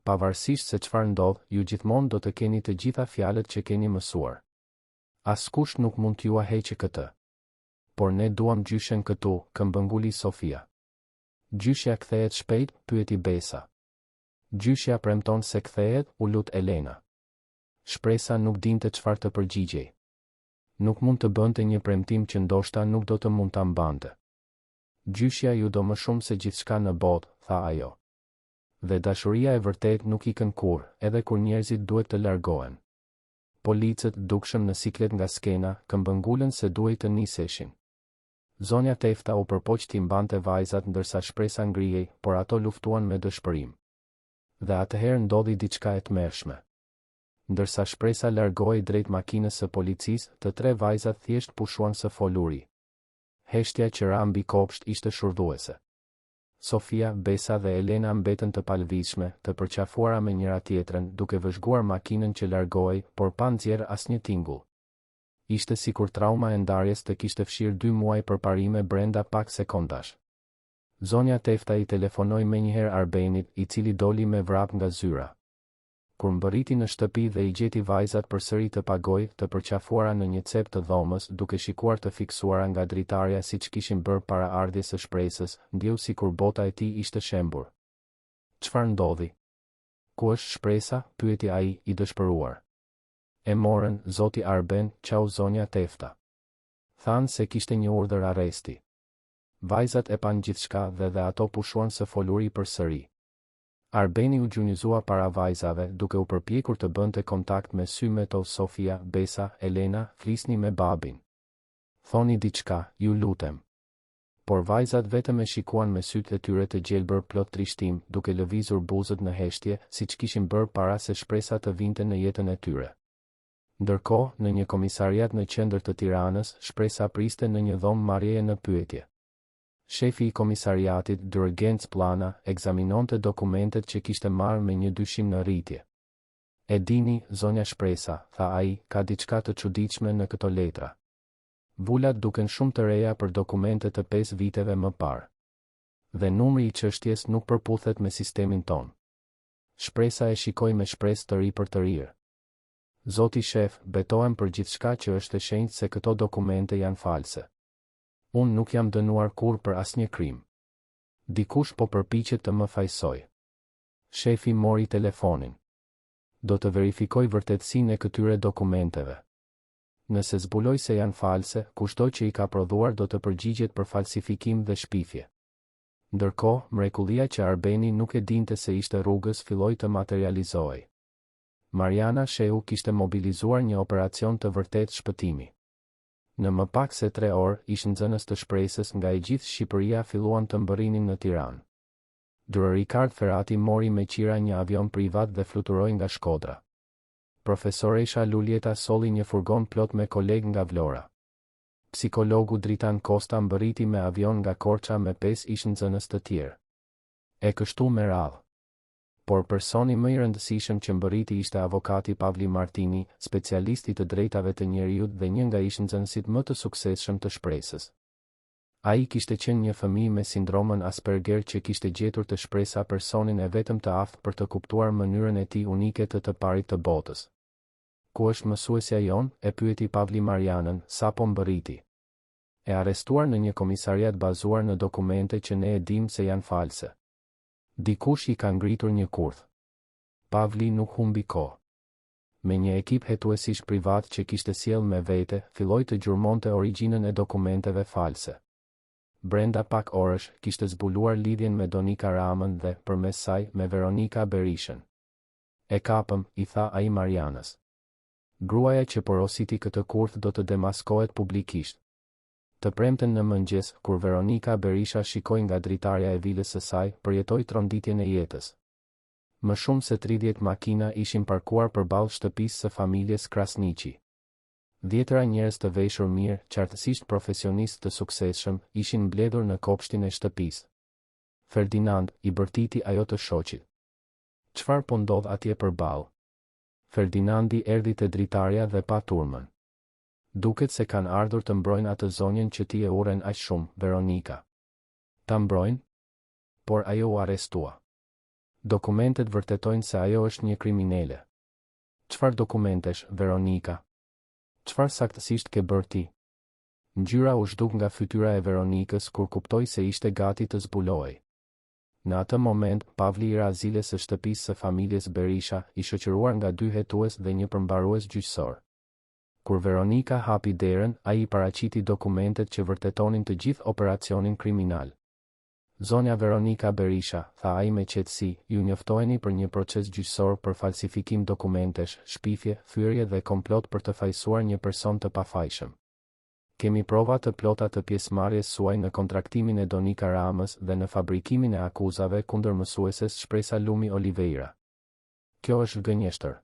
Pavarësisht se çfarë ndodh, ju gjithmonë do të keni të gjitha fjalët që keni mësuar. Askush nuk mund t'ju heqë këtë. Por ne duam gjyshen këtu, këmbënguli Sofia. Gjyshja kthehet shpejt, pyeti Besa. Gjyshja premton se kthehet, u lut Elena. Shpresa nuk dinte çfarë të përgjigjej. Nuk mund të bënte një premtim që ndoshta nuk do të mund ta mbante. Gjyshja ju do më shumë se gjithçka në botë, tha ajo. Dhe dashuria e vërtet nuk ikën kurrë, edhe kur njerëzit duhet të largohen. Policët, dukshëm në siklet nga skena, këmbëngulën se duhej të niseshin. Zonja Tefta u përpoq t'i mbante vajzat ndërsa Shpresa ngrihej, por ato luftuan me dëshpërim. Dhe atëherë ndodhi diçka e tmerrshme. Ndërsa Shpresa largohej drejt makinës së policisë, të 3 vajzat thjesht pushuan së foluri. Heshtja që ra mbi kopsht ishte shurdhuese. Sofia, Besa dhe Elena mbetën të palëvizshme, të përqafuara me njëra tjetrën, duke vëzhguar makinën që largohej, por pa nxjerrë asnjë tingull. Ishte sikur trauma e ndarjes të kishte fshirë 2 muaj përparime brenda pak sekondash. Zonja Tefta i telefonoi menjëherë Arbenit, i cili doli me vrap nga zyra. Kur mbërriti në shtëpi dhe i gjeti vajzat përsëri të pagoj, të përqafuara në një cep të dhomës, duke shikuar të fiksuara nga dritarja siç kishin bërë para ardhjes së Shpresës, ndjeu sikur bota e tij ishte shembur. Çfarë ndodhi? Ku është Shpresa? Pyeti ai, i dëshpëruar. E morën, zoti Arben, qau zonja Tefta. Thanë se kishte një urdhër arresti. Vajzat e pan gjithçka dhe ato pushuan së foluri përsëri. Arbeni u gjunjëzua para vajzave, duke u përpjekur të bënte kontakt me sy me to. Sofia, Besa, Elena, flisni me babin. Thoni diçka, ju lutem. Por vajzat vetëm e shikuan me sytë e tyre të gjelbër plot trishtim, duke lëvizur buzët në heshtje, siç kishin bërë para se Shpresa të vinte në jetën e tyre. Ndërkohë, në një komisariat në qendër të Tiranës, Shpresa priste në një dhomë marrjeje në pyetje. Shefi i komisariatit, Durgenc Plana, ekzaminonte dokumentet që kishte marrë me një dyshim në rritje. E dini, zonja Shpresa, tha ai, ka diçka të çuditshme në këto letra. Vulat duken shumë të reja për dokumente të 5 viteve më parë. Dhe numri i çështjes nuk përputhet me sistemin ton. Shpresa e shikoi me shpresë të ri për të rirë. Zoti shef, betohem për gjithçka që është e shenjtë se këto dokumente janë false. Unë nuk jam dënuar kurrë për asnjë krim. Dikush po përpiqet të më fajsoj. Shefi mori telefonin. Do të verifikoj vërtetësinë e këtyre dokumenteve. Nëse zbuloj se janë false, kushdo që i ka prodhuar do të përgjigjet për falsifikim dhe shpifje. Ndërkohë, mrekullia që Arbeni nuk e dinte se ishte rrugës filloi të materializohej. Mariana Shehu kishte mobilizuar një operacion të vërtet shpëtimi. Në më pak se 3 orë, ish nxënës të Shpresës nga e gjithë Shqipëria filluan të mbërrinin në Tiranë. Dr. Ricard Ferrati mori me qira një avion privat dhe fluturoi nga Shkodra. Profesoresha Lulieta solli një furgon plot me kolegë nga Vlora. Psikologu Dritan Kosta mbërriti me avion nga Korça me 5 ish nxënës të tjerë. E kështu me radhë. Por personi më i rëndësishëm që mbërriti ishte avokati Pavli Martini, specialisti të drejtave të njeriut dhe një nga ish-nxënësit më të suksesshëm të Shpresës. Ai kishte qenë një fëmijë me sindromën Asperger që kishte gjetur të Shpresa personin e vetëm të aftë për të kuptuar mënyrën e tij unike të parit të botës. Ku është mësuesja jon? E pyeti Pavli Marianën, sapo mbërriti. E arrestuar në një komisariat bazuar në dokumente që ne e dim se janë false. Dikush I ka ngritur një kurth. Pavli nuk humbi kohë. Me një ekip hetuesish privat që kishte sjell me vete, filloi të gjurmonte origjinën e dokumenteve false. Brenda pak orësh, kishte zbuluar lidhjen me Donika Ramën dhe, përmes saj, me Veronika Berishën. E kapëm, I tha ai Marianës. Gruaja që porositi këtë kurth do të demaskohet publikisht. Të premten në mëngjes, kur Veronika Berisha shikoi nga dritarja e vilës së saj, përjetoi tronditjen e jetës. Më shumë se 30 makina ishin parkuar përballë shtëpisë së familjes Krasniqi. Dhjetëra njerëz të veshur mirë, qartësisht profesionistë të suksesshëm, ishin mbledhur në kopshtin e shtëpisë. Ferdinand, I bërtiti ajo të shoqit. Çfarë po ndodh atje përballë? Ferdinandi erdhi te dritarja dhe pa turmën. Duket se kanë ardhur të mbrojnë atë zonjën që ti e urren aq shumë, Veronika. Ta mbrojnë? Por ajo u arrestua. Dokumentet vërtetojnë se ajo është një kriminale. Çfarë dokumentesh, Veronika? Çfarë saktësisht ke bërë ti? Ngjyra u zhduk nga fytyra e Veronikës kur kuptoi se ishte gati të zbulohej. Në atë moment, Pavli I Raziles së shtëpisë së familjes Berisha, I shoqëruar nga 2 hetues dhe një përmbarues gjyqësor. Kur Veronika hapi derën, ai I paraqiti dokumentet që vërtetonin të gjithë operacionin kriminal. Zonja Veronika Berisha, tha ai me qetësi, ju njoftoheni për një proces gjyqësor për falsifikim dokumentesh, shpifje, thyrje dhe komplot për të fajsuar një person të pafajshëm. Kemi prova të plota të pjesëmarrjes suaj në kontraktimin e Donika Ramës dhe në fabrikimin e akuzave kundër mësueses Shpresa Lumi Oliveira. Kjo është gënjeshtër.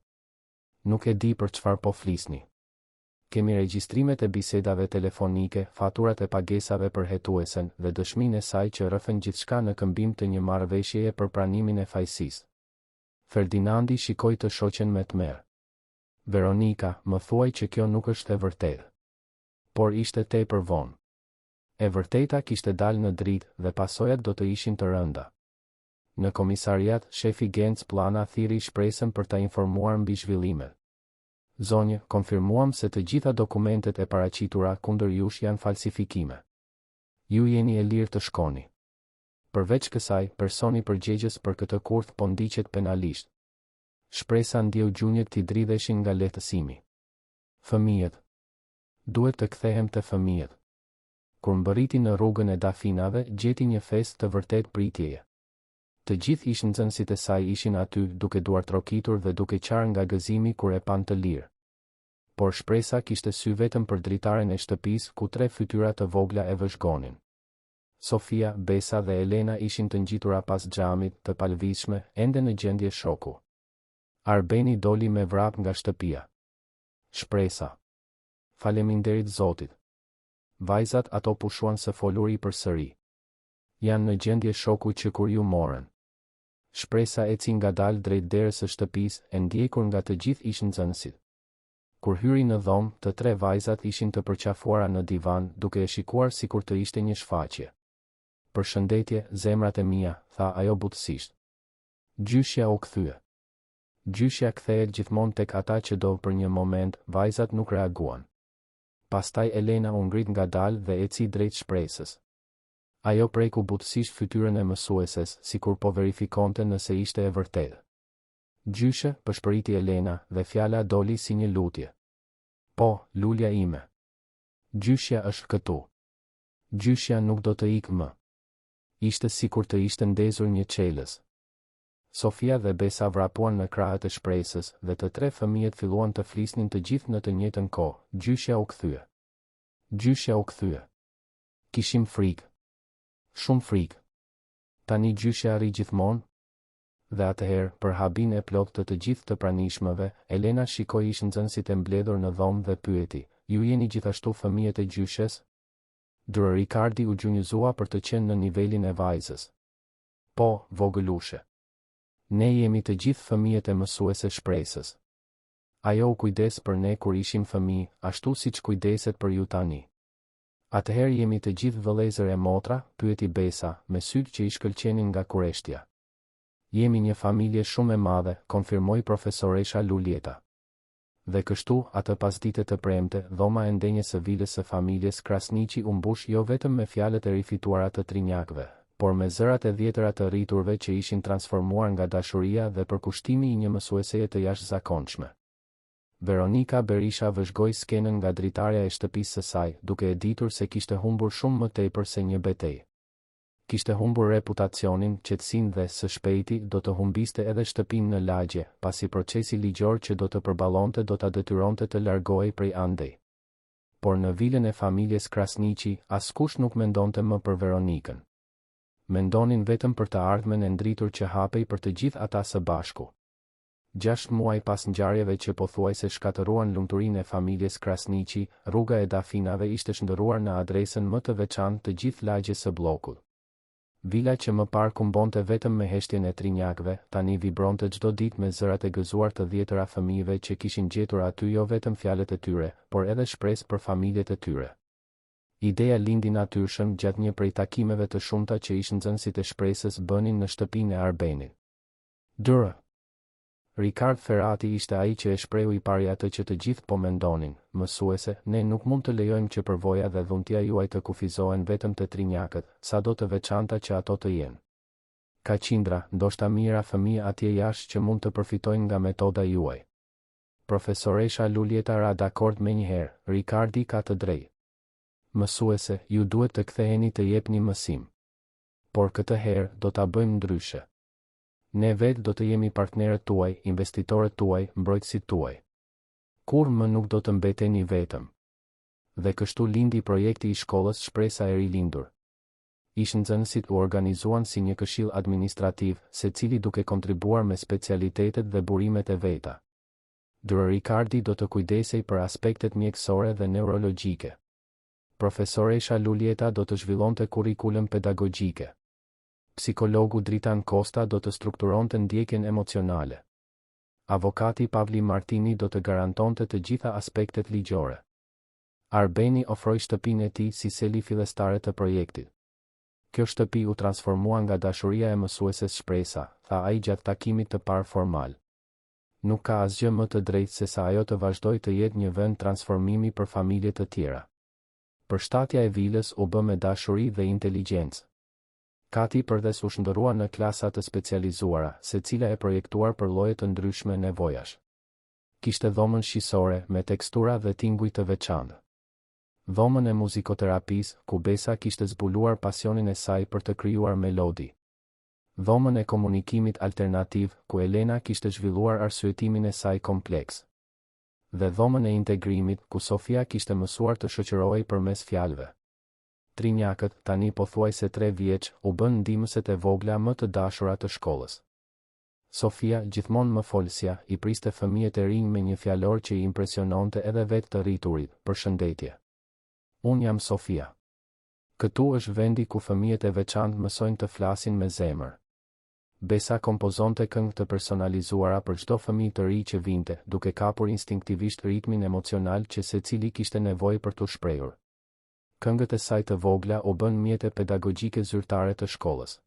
Nuk e di për çfarë po flisni. Kemi regjistrimet e bisedave telefonike, faturat e pagesave për hetuesen dhe dëshminë e saj që rrëfen gjithçka në këmbim të një marrëveshjeje për pranimin e fajsisë. Ferdinandi shikoi të shoqen me tmerr. Veronika, më thuaj që kjo nuk është e vërtetë. Por ishte tepër vonë. E vërteta kishte dalë në dritë dhe pasojat do të ishin të rënda. Në komisariat, shefi Genc Plana thiri Shpresën për ta informuar mbi zhvillimet. Zonjë, konfirmuam se të gjitha dokumentet e paraqitura kundër jush janë falsifikime. Ju jeni e lirë të shkoni. Përveç kësaj, personi përgjegjës për këtë kurth po ndiqet penalisht. Shpresa ndjeu gjunjët t'i dridheshin nga lehtësimi. Fëmijët. Duhet të kthehem te fëmijët. Kur mbërriti në rrugën e Dafinave, gjeti një festë të vërtet pritjeje. Të gjithë ish nxënësit e saj ishin aty, duke duar trokitur dhe duke qarë nga gëzimi kur e pan të lirë. Por Shpresa kishte sy vetëm për dritaren e shtëpisë ku 3 fytyra të vogla e vëzhgonin. Sofia, Besa dhe Elena ishin të ngjitura pas xhamit, të palvizshme, ende në gjendje shoku. Arbeni doli me vrap nga shtëpia. Shpresa. Faleminderit Zotit. Vajzat ato pushuan së foluri përsëri. Janë në gjendje shoku që kur ju morën. Shpresa eci ngadalë drejt derës së shtëpisë, e ndjekur nga të gjithë ish nxënësit. Kur hyri në dhomë, të 3 vajzat ishin të përqafuara në divan, duke e shikuar sikur të ishte një shfaqje. Përshëndetje, zemrat e mia, tha ajo butësisht. Gjyshja u kthye. Gjyshja kthehet gjithmonë tek ata që do për një moment, vajzat nuk reaguan. Pastaj Elena u ngrit ngadalë dhe eci drejt Shpresës. Ajo preku butësisht fytyrën e mësueses, sikur po verifikonte nëse ishte e vërtetë. Gjyshe, përshpëriti Elena, dhe fjala doli si një lutje. Po, lulja ime. Gjyshja është këtu. Gjyshja nuk do të ikë më. Ishte sikur të ishte ndezur një çelës. Sofia dhe Besa vrapuan në krahët e Shpresës dhe të 3 fëmijët filluan të flisnin të gjithë në të njëjtën kohë. Gjyshja u kthye. Gjyshja u kthye. Kishim frikë. Shumë frikë. Tani gjyshja arri gjithmonë. Dhe atëherë, për habin e plot të gjithë të pranishmëve, Elena shikoi ish nxënësit e mbledhur në dhomë dhe pyeti, ju jeni gjithashtu fëmijët e gjyshes? Dre Ricardi u gjunjëzua për të qenë në nivelin e vajzës. Po, vogëlushe. Ne jemi të gjithë fëmijët e mësuese Shpresës. Ajo u kujdes për ne kur ishim fëmijë, ashtu siç kujdeset për ju tani. Atëherë jemi të gjithë vëllezër e motra, pyeti Besa, me sytë që i shkëlqenin nga kureshtja. Jemi një familje shumë e madhe, konfirmoi profesoresha Lulieta. Dhe kështu, atë pasdite të premte, dhoma e ndenjes së vilës së familjes Krasniqi u mbush jo vetëm me fjalët e rifituara të trinjakëve, por me zërat e dhjetëra të rriturve që ishin transformuar nga dashuria dhe përkushtimi i një mësueseje të jashtëzakonshme. Veronika Berisha vëzhgoi skenën nga dritarja e shtëpisë së saj, duke e ditur se kishte humbur shumë më tepër se një betejë. Kishte humbur reputacionin, qetësinë dhe së shpejti do të humbiste edhe shtëpinë në lagje, pasi procesi ligjor që do të përballonte do ta detyronte të largohej prej andej. Por në vilën e familjes Krasniqi, askush nuk mendonte më për Veronikën. Mendonin vetëm për të ardhmen e ndritur që hapej për të gjithë ata së bashku. 6 muaj pas ngjarjeve që pothuajse shkatëruan lumturinë e familjes Krasniqi, rruga e Dafinave ishte shndërruar në adresën më të veçantë të gjithë lagjes së bllokut. Vila që më parë kumbonte vetëm me heshtjen e trinjakëve, tani vibronte çdo ditë me zërat e gëzuar të dhjetëra fëmijëve që kishin gjetur aty jo vetëm fjalët e tyre, por edhe shpresë për familjet e tyre. Ideja lindi natyrshëm gjatë një prej takimeve të shumta që ishin nxënësit e shpresës bënin në shtëpinë e Arbenit. Dërë. Ricard Ferrati ishte ai që e shprehu i pari atë që të gjithë po mendonin: mësuese, ne nuk mund të lejojmë që përvoja dhe dhuntia juaj të kufizohen vetëm te trinjakët, sado të veçanta që ato të jenë. Ka qindra, ndoshta mijëra fëmijë atje jashtë që mund të përfitojnë nga metoda juaj. Profesoresha Lulieta ra dakord menjëherë: Ricardi ka të drejtë. Mësuese, ju duhet të ktheheni të jepni mësim. Por këtë herë do ta bëjmë ndryshe. Ne vetë do të jemi partnerët tuaj, investitorët tuaj, mbrojtësit tuaj. Kur më nuk do të mbeteni vetëm. Dhe kështu lindi projekti i shkollës Shpresa e Rilindur. Ish nxënësit u organizuan si një këshill administrativ, secili duke kontribuar me specialitetet dhe burimet e veta. Dërë Ricardi do të kujdesej për aspektet mjekësore dhe neurologjike. Profesoresha Lulieta do të zhvillonte kurrikulum pedagogjike. Psikologu Dritan Kosta do të strukturonte ndjekjen emocionale. Avokati Pavli Martini do të garantonte të gjitha aspektet ligjore. Arbeni ofroi shtëpinë e tij si seli fillestare të projektit. Kjo shtëpi u transformua nga dashuria e mësueses Shpresa, tha ai gjatë takimit të parë formal. Nuk ka asgjë më të drejtë se sa ajo të vazhdojë të jetë një vend transformimi për familje të tjera. Përshtatja e vilës u bë me dashuri dhe inteligjencë. Kati përdes u shndërrua në klasa të specializuara, secila e projektuar për lloje të ndryshme nevojash. Kishte dhomën shqisore me tekstura dhe tinguj të veçantë. Dhomën e muzikoterapisë, ku Besa kishte zbuluar pasionin e saj për të krijuar melodi. Dhomën e komunikimit alternativ, ku Elena kishte zhvilluar arsyetimin e saj kompleks. Dhe dhomën e integrimit, ku Sofia kishte mësuar të shoqërohej përmes fjalëve. Trinjakët, tani pothuajse 3 vjeç, u bën ndihmëset e vogla më të dashura të shkollës. Sofia, gjithmonë më folësja, i priste fëmijët e rinj me një fjalor që i impresiononte edhe vetë të rriturit: përshëndetje. Unë jam Sofia. Këtu është vendi ku fëmijët e veçantë mësojnë të flasin me zemër. Besa kompozonte këngë të personalizuara për çdo fëmijë të ri që vinte, duke kapur instinktivisht ritmin emocional që secili kishte nevojë për t'u shprehur. Këngët e saj të vogla u bën mjete pedagogjike zyrtare të shkollës.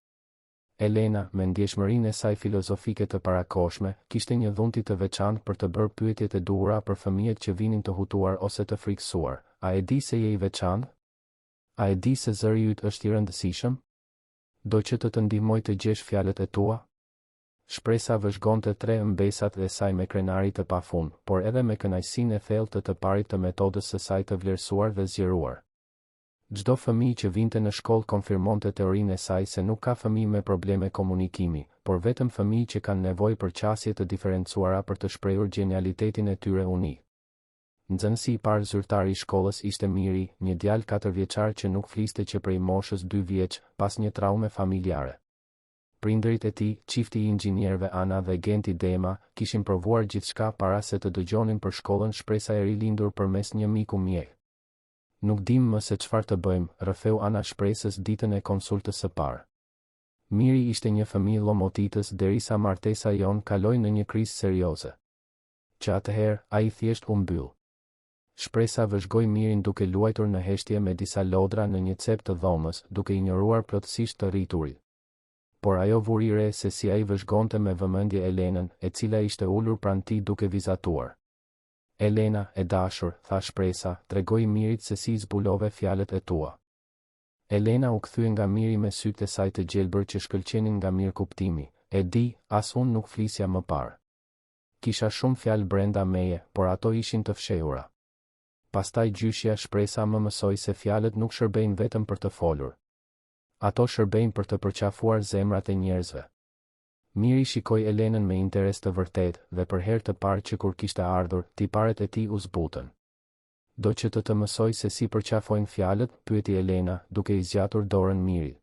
Elena, me ndjeshmërinë e saj filozofike të parakohshme, kishte një dhunti të veçantë për të bërë pyetjet e duhura për fëmijët që vinin të hutuar ose të frikësuar. A e di se je i veçantë? A e di se zëri yt është i rëndësishëm? Do që të ndihmoj të gjesh fjalët e tua? Shpresa vëzhgonte 3 mbesat e saj me krenari të pafund, por edhe me kënaqësinë e thellë të parit të metodës së saj të vlerësuar dhe zgjeruar. Çdo fëmijë që vinte në shkollë konfirmonte teorinë e saj se nuk ka fëmijë me probleme komunikimi, por vetëm fëmijë që kanë nevojë për qasje të diferencuara për të shprehur genialitetin e tyre unik. Nxënësi i parë zyrtar i shkollës ishte Miri, një djalë 4 vjeçar që nuk fliste që prej moshës 2 vjeç, pas një traume familjare. Prindërit e tij, çifti i inxhinierëve Ana dhe Genti Dema, kishin provuar gjithçka para se të dëgjonin për shkollën Shpresa e Rilindur përmes një miku mjek. Nuk dim më se çfarë të bëjmë, rrëfeu Ana Shpresës ditën e konsultës së parë. Miri ishte një fëmijë llomotitës derisa martesa jon kaloi në një krizë serioze. Që atëherë, ai thjesht u mbyll. Shpresa vëzhgoi Mirin duke luajtur në heshtje me disa lodra në një cep të dhomës, duke injoruar plotësisht të rriturit. Por ajo vuri re se si ai vëzhgonte me vëmendje Elenën, e cila ishte ulur pranë tij duke vizatuar. Elena, e dashur, tha Shpresa, tregoi Mirit se si zbulove fjalët e tua. Elena u kthye nga Miri me sytë e saj të gjelbër që shkëlqenin nga mirë kuptimi. E di, as unë nuk flisja më parë. Kisha shumë fjalë brenda meje, por ato ishin të fshehura. Pastaj gjyshja Shpresa më mësoi se fjalët nuk shërbejnë vetëm për të folur. Ato shërbejnë për të përqafuar zemrat e njerëzve. Miri shikoi Elenën me interes të vërtet dhe për herë të parë që kur kishte ardhur, tiparet e tij u zbutën. Do që të mësoj se si përqafojnë fjalët, pyeti Elena, duke i zgjatur dorën Mirit.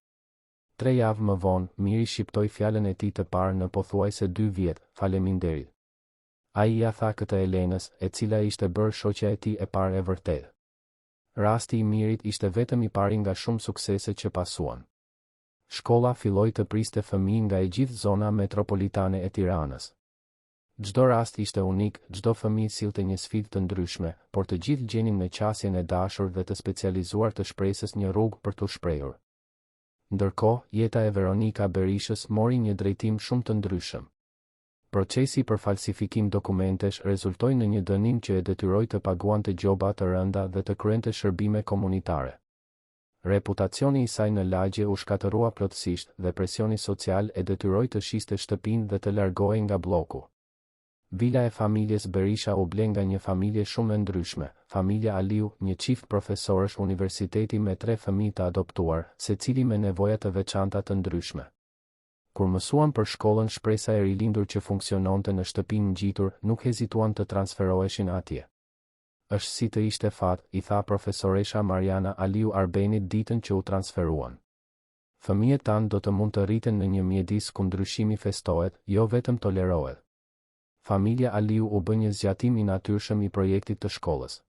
3 javë më vonë, Miri shqiptoi fjalën e tij të parë në pothuajse 2 vjet, faleminderit. Ai ja tha këtë Elenës, e cila ishte bërë shoqja e tij e parë e vërtetë. Rasti i Mirit ishte vetëm i pari nga shumë suksese që pasuan. Shkolla filloi të priste fëmijë nga e gjithë zona metropolitane e Tiranës. Çdo rast ishte unik, çdo fëmijë sillte një sfidë të ndryshme, por të gjithë gjenin në qasjen e dashur dhe të specializuar të shpresës një rrugë për t'u shprehur. Ndërkohë, jeta e Veronika Berishës mori një drejtim shumë të ndryshëm. Procesi për falsifikim dokumentesh rezultoi në një dënim që e detyroi të paguante gjoba të rënda dhe të kryente shërbime komunitare. Reputacioni i saj në lagje u shkatërrua plotësisht dhe presioni social e detyroi të shiste shtëpinë dhe të largohej nga bloku. Vila e familjes Berisha u ble nga një familje shumë e ndryshme, familja Aliu, një çift profesorësh universiteti me 3 fëmijë të adoptuar, secili me nevoja të veçanta të ndryshme. Kur mësuan për shkollën Shpresa e rilindur që funksiononte në shtëpinë ngjitur, nuk hezituan të transferoheshin atje. Është si të ishte fat, i tha profesoresha Mariana Aliu Arbenit ditën që u transferuan. Fëmijët tanë do të mund të rriten në një mjedis ku ndryshimi festohet, jo vetëm tolerohet. Familja Aliu u bë një zgjatim i natyrshëm i projektit të shkollës.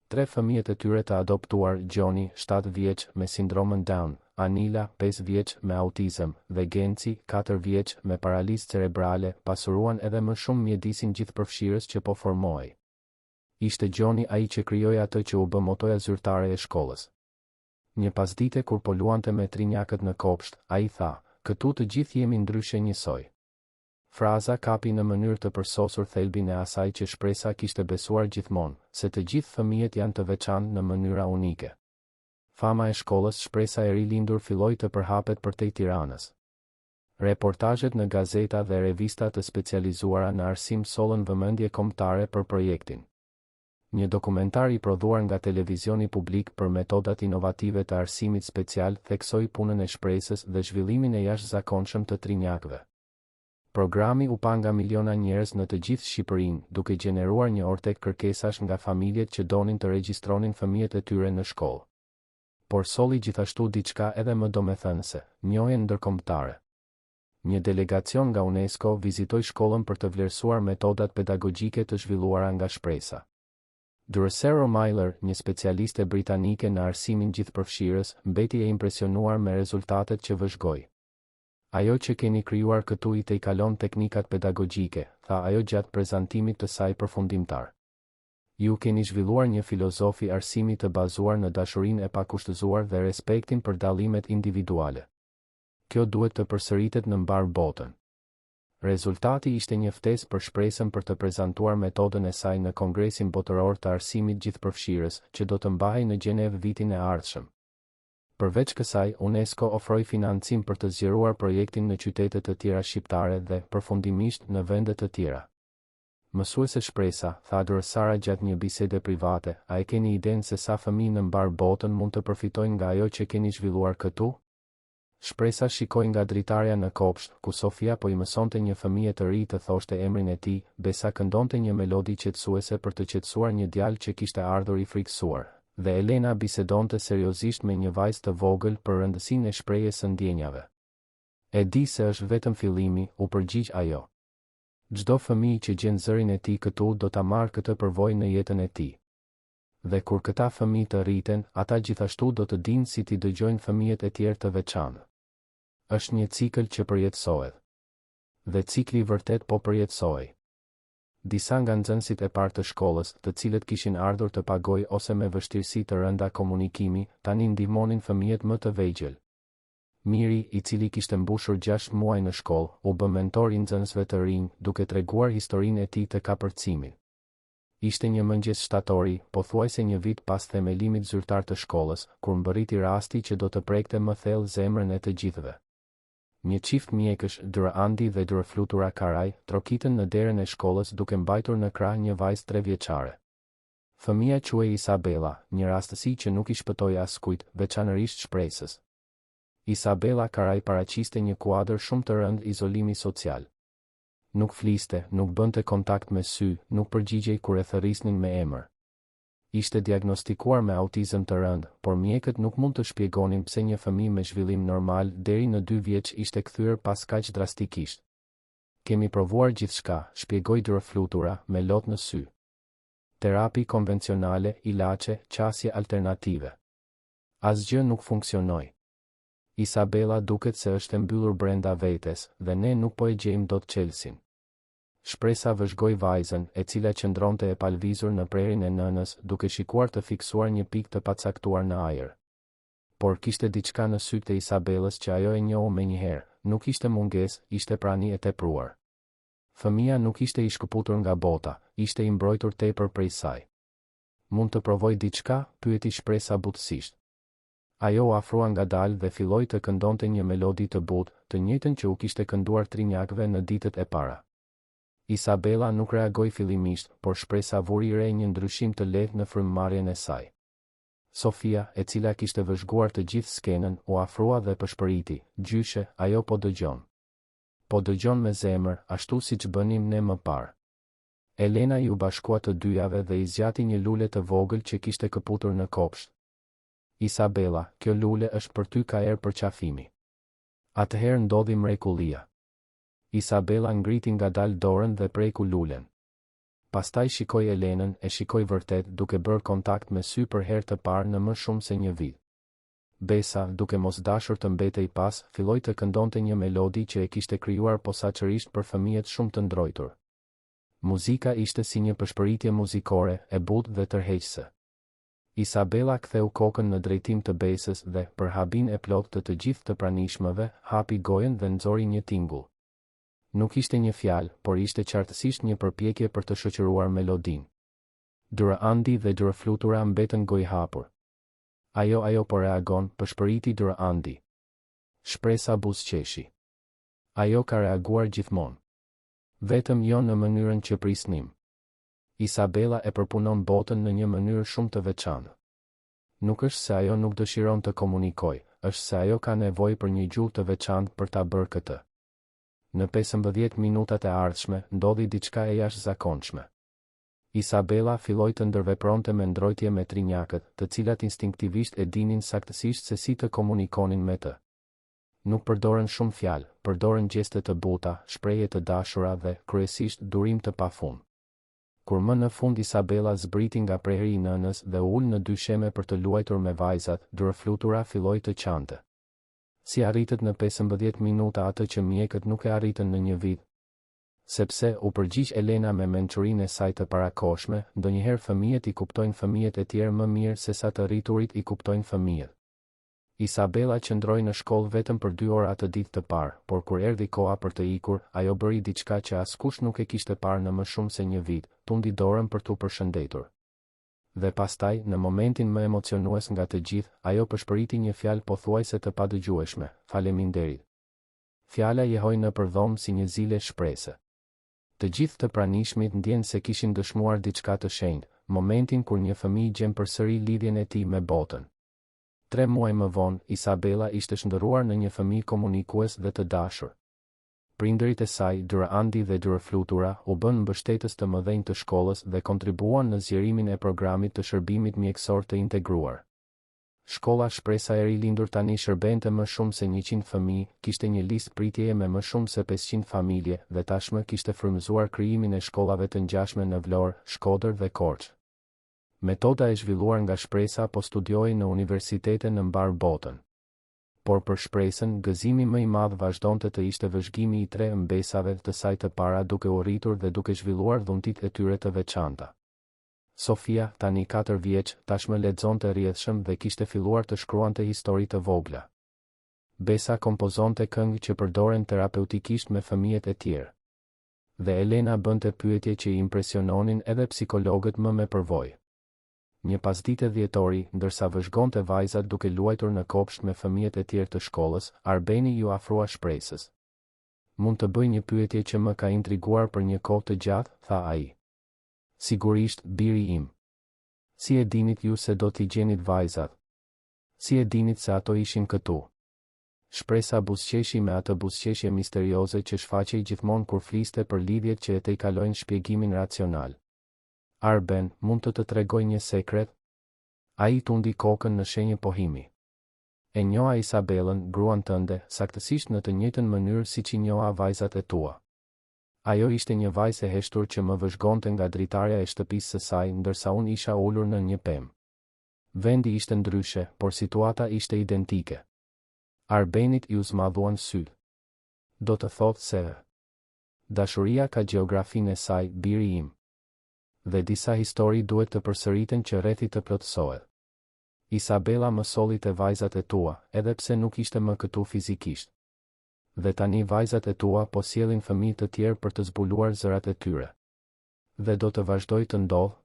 3 fëmijët e tyre të adoptuar, Gjoni, 7 vjeç, me sindromën Down, Anila, 5 vjeç, me autizëm, dhe Genci, 4 vjeç, me paralizë cerebrale, pasuruan edhe më shumë mjedisin gjithëpërfshirës që po formohej. Ishte Gjoni ai që krijoi atë që u bë motoja zyrtare e shkollës. Një pasdite kur po luante me trinjakët në kopsht, ai tha, këtu të gjithë jemi ndryshe njësoj. Fraza kapi në mënyrë të përsosur thelbin e asaj që Shpresa kishte besuar gjithmonë, se të gjithë fëmijët janë të veçantë në mënyra unike. Fama e shkollës Shpresa e rilindur filloi të përhapet përtej Tiranës. Reportazhet në gazeta dhe revista të specializuara në arsim sollën vëmendje kombëtare për projektin. Një dokumentar i prodhuar nga televizioni publik për metodat inovative të arsimit special theksoi punën e Shpresës dhe zhvillimin e jashtëzakonshëm të trinjakëve. Programi u pa nga miliona njerëz në të gjithë Shqipërinë, duke gjeneruar një ortek kërkesash nga familjet që donin të regjistronin fëmijët e tyre në shkollë. Por solli gjithashtu diçka edhe më domethënëse, njohjen ndërkombëtare. Një delegacion nga UNESCO vizitoi shkollën për të vlerësuar metodat pedagogjike të zhvilluara nga Shpresa. Drusera Myler, një specialiste britanike në arsimin gjithëpërfshirës, mbeti e impresionuar me rezultatet që vëzhgoi. Ajo që keni krijuar këtu i kalon teknikat pedagogjike, tha ajo gjatë prezantimit të saj përfundimtar. Ju keni zhvilluar një filozofi arsimi të bazuar në dashurinë e pakushtëzuar dhe respektin për dallimet individuale. Kjo duhet të përsëritet në mbar botën. Rezultati ishte një ftesë për Shpresën për të prezantuar metodën e saj në Kongresin Botëror të Arsimit Gjithëpërfshirës, që do të mbahej në Gjenevë vitin e ardhshëm. Përveç kësaj, UNESCO ofroi financim për të zgjeruar projektin në qytete të tjera shqiptare dhe, përfundimisht, në vende të tjera. Mësuese Shpresa, tha Drusera gjatë një bisede private, a e keni idenë se sa fëmijë në mbar botën mund të përfitojnë nga ajo që keni zhvilluar këtu? Shpresa shikoi nga dritarja në kopsht, ku Sofia po i mësonte një fëmijë të ri të thoshte emrin e tij, besa këndonte një melodi qetësuese për të qetësuar një djalë që kishte ardhur i frikësuar, dhe Elena bisedonte seriozisht me një vajzë të vogël për rëndësinë e shprehjes së ndjenjave. E di se është vetëm fillimi, u përgjigj ajo. Çdo fëmijë që gjen zërin e tij këtu do ta marrë këtë përvojë në jetën e tij. Dhe kur këta fëmijë të rriten, ata gjithashtu do të dinë si t'i dëgjojnë fëmijët e tjerë të veçantë. Është një cikël që përjetësohet. Dhe cikli vërtet po përjetësohej. Disa nga nxënësit e parë të shkollës, të cilët kishin ardhur të pagojë ose me vështirësi të rënda komunikimi, tani ndihmonin fëmijët më të vegjël. Miri, i cili kishte mbushur 6 muaj në shkollë, u bë mentor i nxënësve të rinj, duke treguar historinë e tij të kapërcimit. Ishte një mëngjes shtatori, pothuajse një vit pas themelimit zyrtar të shkollës, kur mbërriti rasti që do të prekte më thellë zemrën e të gjithëve. Një çift mjekësh, Dr. Andi dhe Dr. Flutura Karaj, trokitën në derën e shkollës duke mbajtur në krah një vajzë 3 vjeçare. Fëmia quhej Isabela, një rastësi që nuk i shpëtoi askujt, veçanërisht shpresës. Isabela Karaj paraqiste një kuadër shumë të rënd izolimi social. Nuk fliste, nuk bënte kontakt me sy, nuk përgjigjej kur e thërrisnin me emër. Ishte diagnostikuar me autizëm të rënd, por mjekët nuk mund të shpjegonin pse një fëmijë me zhvillim normal deri në 2 vjeç ishte kthyer pas kaq drastikisht. Kemi provuar gjithçka, shpjegoi Dr. Flutura, me lot në sy. Terapi konvencionale, ilaçe, qasje alternative. Asgjë nuk funksionoi. Isabela duket se është e mbyllur brenda vetes, dhe ne nuk po e gjejmë dot çelësin. Shpresa vëzhgoi vajzën, e cila qëndronte e palvizur në prerin e nënës, duke shikuar të fiksuar një pikë të pacaktuar në ajër. Por kishte diçka në sytë e Isabelës që ajo e njohu menjëherë, nuk ishte mungesë, ishte prani e tepruar. Fëmia nuk ishte i shkëputur nga bota, ishte i mbrojtur tepër prej saj. Mund të provoj diçka? Pyeti shpresa butësisht. Ajo u afrua ngadalë dhe filloi të këndonte një melodi të butë, të njëjtën që u kishte kënduar trinjakëve në ditët e para. Isabela nuk reagoi fillimisht, por shpresa vuri re një ndryshim të lehtë në frymëmarrjen e saj. Sofia, e cila kishte vëzhguar të gjithë skenën, u afrua dhe pëshpëriti, gjyshe, ajo po dëgjon. Po dëgjon me zemër, ashtu siç bënim ne më parë. Elena ju bashkua të dyjave dhe i zgjati një lule të vogël që kishte këputur në kopsht. Isabela, kjo lule është për ty, ka erë për qafimi. Atëherë ndodhi mrekullia. Isabela ngriti ngadalë dorën dhe preku lulen. Pastaj shikoi Elenën, e shikoi vërtet duke bërë kontakt me sy për herë të parë në më shumë se një vit. Besa, duke mos dashur të mbetej pas, filloi të këndonte një melodi që e kishte krijuar posaçërisht për fëmijët shumë të ndrojtur. Muzika ishte si një pëshpëritje muzikore, e butë dhe tërheqëse. Isabela ktheu kokën në drejtim të Besës dhe, për habin e plot të gjithë të pranishmëve, hapi gojën dhe nxori një tingull. Nuk ishte një fjalë, por ishte qartësisht një përpjekje për të shoqëruar melodinë. Dr. Andi dhe Dr. Flutura mbetën gojë hapur. Ajo po reagon, pëshpëriti Dr. Andi. Shpresa buzëqeshi. Ajo ka reaguar gjithmonë. Vetëm jo në mënyrën që prisnim. Isabela e përpunon botën në një mënyrë shumë të veçantë. Nuk është se ajo nuk dëshiron të komunikojë, është se ajo ka nevojë për një gjuhë të veçantë për ta bërë këtë. Në 15 minutat e ardhshme, ndodhi diçka e jashtëzakonshme. Isabela filloi të ndërvepronte me ndrojtje me trinjakët, të cilat instinktivisht e dinin saktësisht se si të komunikonin me të. Nuk përdorën shumë fjalë, përdorën gjeste të buta, shprehje të dashura dhe, kryesisht, durim të pafund. Kur më në fund Isabela zbriti nga prehri i nënës dhe ul në dysheme për të luajtur me vajzat, Dr. Flutura filloi të qante. Si arritet në 15 minuta atë që mjekët nuk e arritën në një vit? Sepse, u përgjigj Elena me mençurinë e saj të parakohshme, ndonjëherë fëmijët i kuptojnë fëmijët e tjerë më mirë se sa të rriturit i kuptojnë fëmijët. Isabela qëndroi në shkollë vetëm për 2 orë atë ditë të parë, por kur erdhi koha për të ikur, ajo bëri diçka që askush nuk e kishte parë në më shumë se një vit, tundi dorën për t'u përshëndetur. Dhe pastaj, në momentin më emocionues nga të gjithë, ajo pëshpëriti një fjalë pothuajse të padëgjueshme, faleminderit. Fjala jehoi nëpër dhomë si një zile shprese. Të gjithë të pranishmit ndjenë se kishin dëshmuar diçka të shenjtë, momentin kur një fëmijë gjen përsëri lidhjen e tij me botën. 3 muaj më vonë, Isabela ishte shndërruar në një fëmijë komunikues dhe të dashur. Prindërit e saj, Dr. Andi dhe Dr. Flutura, u bën mbështetës të mëdhenj të shkollës dhe kontribuan në zgjerimin e programit të shërbimit mjekësor të integruar. Shkolla Shpresa e Rilindur tani shërbente më shumë se 100 fëmijë, kishte një listë pritjeje me më shumë se 500 familje dhe tashmë kishte frymëzuar krijimin e shkollave të ngjashme në Vlorë, Shkodër dhe Korçë. Metoda e zhvilluar nga Shpresa po studiohej në universitete në mbar botën. Por për Shpresën, gëzimi më i madh vazhdonte të ishte vëzhgimi i 3 mbesave të saj të para duke u rritur dhe duke zhvilluar dhuntit e tyre të veçanta. Sofia, tani 4 vjeç, tashmë lexonte rrjedhshëm dhe kishte filluar të shkruante histori të vogla. Besa kompozonte këngë që përdoren terapeutikisht me fëmijët e tjerë. Dhe Elena bënte pyetje që i impresiononin edhe psikologët më me përvojë. Një pasdite dhjetori, ndërsa vëzhgonte vajzat duke luajtur në kopsht me fëmijët e tjerë të shkollës, Arbeni ju afrua shpresës. Mund të bëj një pyetje që më ka intriguar për një kohë të gjatë, tha ai. Sigurisht, biri im. Si e dinit ju se do t'i gjenit vajzat? Si e dinit se ato ishin këtu? Shpresa buzëqeshi me atë buzëqeshje misterioze që shfaqej gjithmonë kur fliste për lidhjet që e t'i kalojnë shpjegimin racional. Arben, mund të tregoj një sekret? Ai tundi kokën në shenjë pohimi. E njoha Isabelën, gruan tënde, saktësisht në të njëjtën mënyrë siç i njoha vajzat e tua. Ajo ishte një vajzë e heshtur që më vëzhgonte nga dritarja e shtëpisë së saj, ndërsa unë isha ulur në një pemë. Vendi ishte ndryshe, por situata ishte identike. Arbenit ju zmadhuan sy. Do të thotë se dashuria ka gjeografinë e saj, biri im. Dhe disa histori duhet të përsëriten që rrethi të plotësohet. Isabela më solli te vajzat e tua, edhe pse nuk ishte më këtu fizikisht. Dhe tani vajzat e tua po sjellin fëmijë të tjerë për të zbuluar zërat e tyre. Dhe do të vazhdoj të ndodh?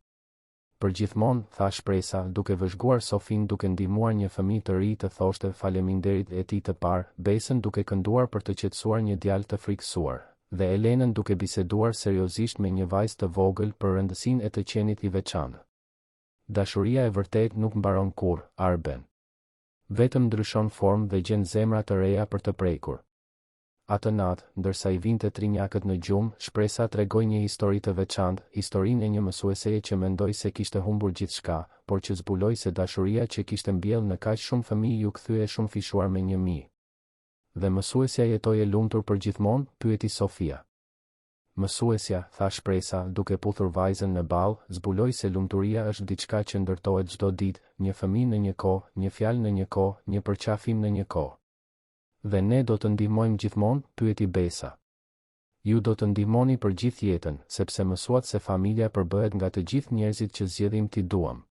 Përgjithmonë, tha shpresa, duke vëzhguar Sofin duke ndihmuar një fëmijë të ri të thoshte faleminderit e tij të parë, Besën duke kënduar për të qetësuar një djalë të frikësuar, dhe Elenën duke biseduar seriozisht me një vajzë të vogël për rëndësinë e të qenit i veçantë. Dashuria e vërtet nuk mbaron kurrë, Arben. Vetëm ndryshon formë dhe gjen zemra të reja për të prekur. Atë natë, ndërsa i vinte trinjakët në gjumë, shpresa tregoi një histori të veçantë, historinë e një mësueseje që mendoi se kishte humbur gjithçka, por që zbuloi se dashuria që kishte mbjellë në kaq shumë fëmijë ju kthye shumë fishuar me 1000. Dhe mësuesja jetoi e lumtur përgjithmonë, pyeti Sofia. Mësuesja, tha shpresa, duke puthur vajzën në ballë, zbuloi se lumturia është diçka që ndërtohet çdo ditë, një fëmijë në një kohë, një fjalë në një kohë, një përqafim në një kohë. Dhe ne do të ndihmojmë gjithmonë, pyeti Besa. Ju do të ndihmoni për gjithë jetën, sepse mësuat se familja përbëhet nga të gjithë njerëzit që zgjedhim t'i duam.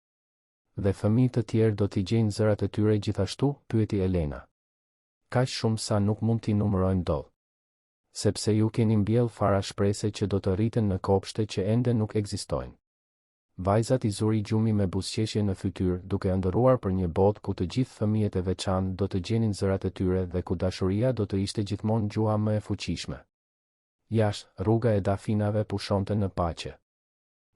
Dhe fëmijë të tjerë do t'i gjejnë zërat e tyre gjithashtu, pyeti Elena. Kaq shumë sa nuk mund t'i numërojmë dot. Sepse ju keni mbjell fara shprese që do të rriten në kopshte që ende nuk ekzistojnë. Vajzat i zuri gjumi me buzëqeshje në fytyrë, duke ëndërruar për një botë ku të gjithë fëmijët e veçantë do të gjenin zërat e tyre dhe ku dashuria do të ishte gjithmonë gjuha më e fuqishme. Jashtë, rruga e dafinave pushonte në paqe.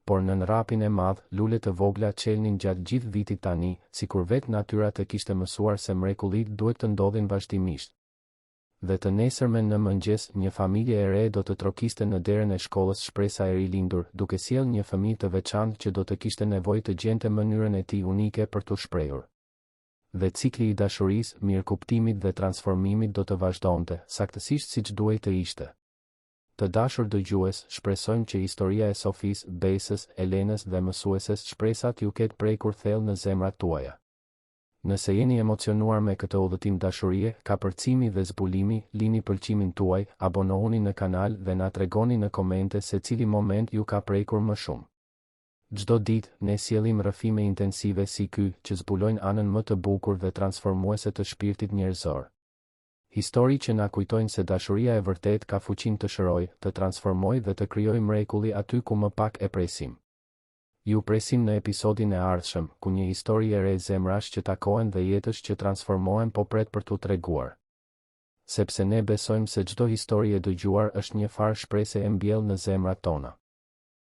Por në rapin e madh, lule të vogla çelnin gjatë gjithë vitit tani, sikur vetë natyra të kishte mësuar se mrekullit duhet të ndodhin vazhdimisht. Dhe të nesërmen në mëngjes, një familje e re do të trokiste në derën e shkollës shpresa e rilindur, duke sjellë një fëmijë të veçantë që do të kishte nevojë të gjente mënyrën e tij unike për t'u shprehur. Dhe cikli i dashurisë, mirëkuptimit dhe transformimit do të vazhdonte, saktësisht siç duhej të ishte. Të dashur dëgjues, shpresojmë që historia e Sofisë, Besës, Elenës dhe mësueses shpresat ju ketë prekur thellë në zemrat tuaja. Nëse jeni emocionuar me këtë udhëtim dashurie, kapërcimi dhe zbulimi, lini pëlqimin tuaj, abonohuni në kanal dhe na tregoni në komente se cili moment ju ka prekur më shumë. Çdo ditë, ne sjellim rrëfime intensive si ky, që zbulojnë anën më të bukur dhe transformuese të shpirtit njerëzor. Histori që na kujtojnë se dashuria e vërtet ka fuqinë të shërojë, të transformojë dhe të krijojë mrekulli aty ku më pak e presim. Ju presim në episodin e ardhshëm, ku një histori e re zemrash që takohen dhe jetësh që transformohen po pret për t'u treguar. Sepse ne besojmë se çdo histori e dëgjuar është një farë shprese e mbjellë në zemrat tona.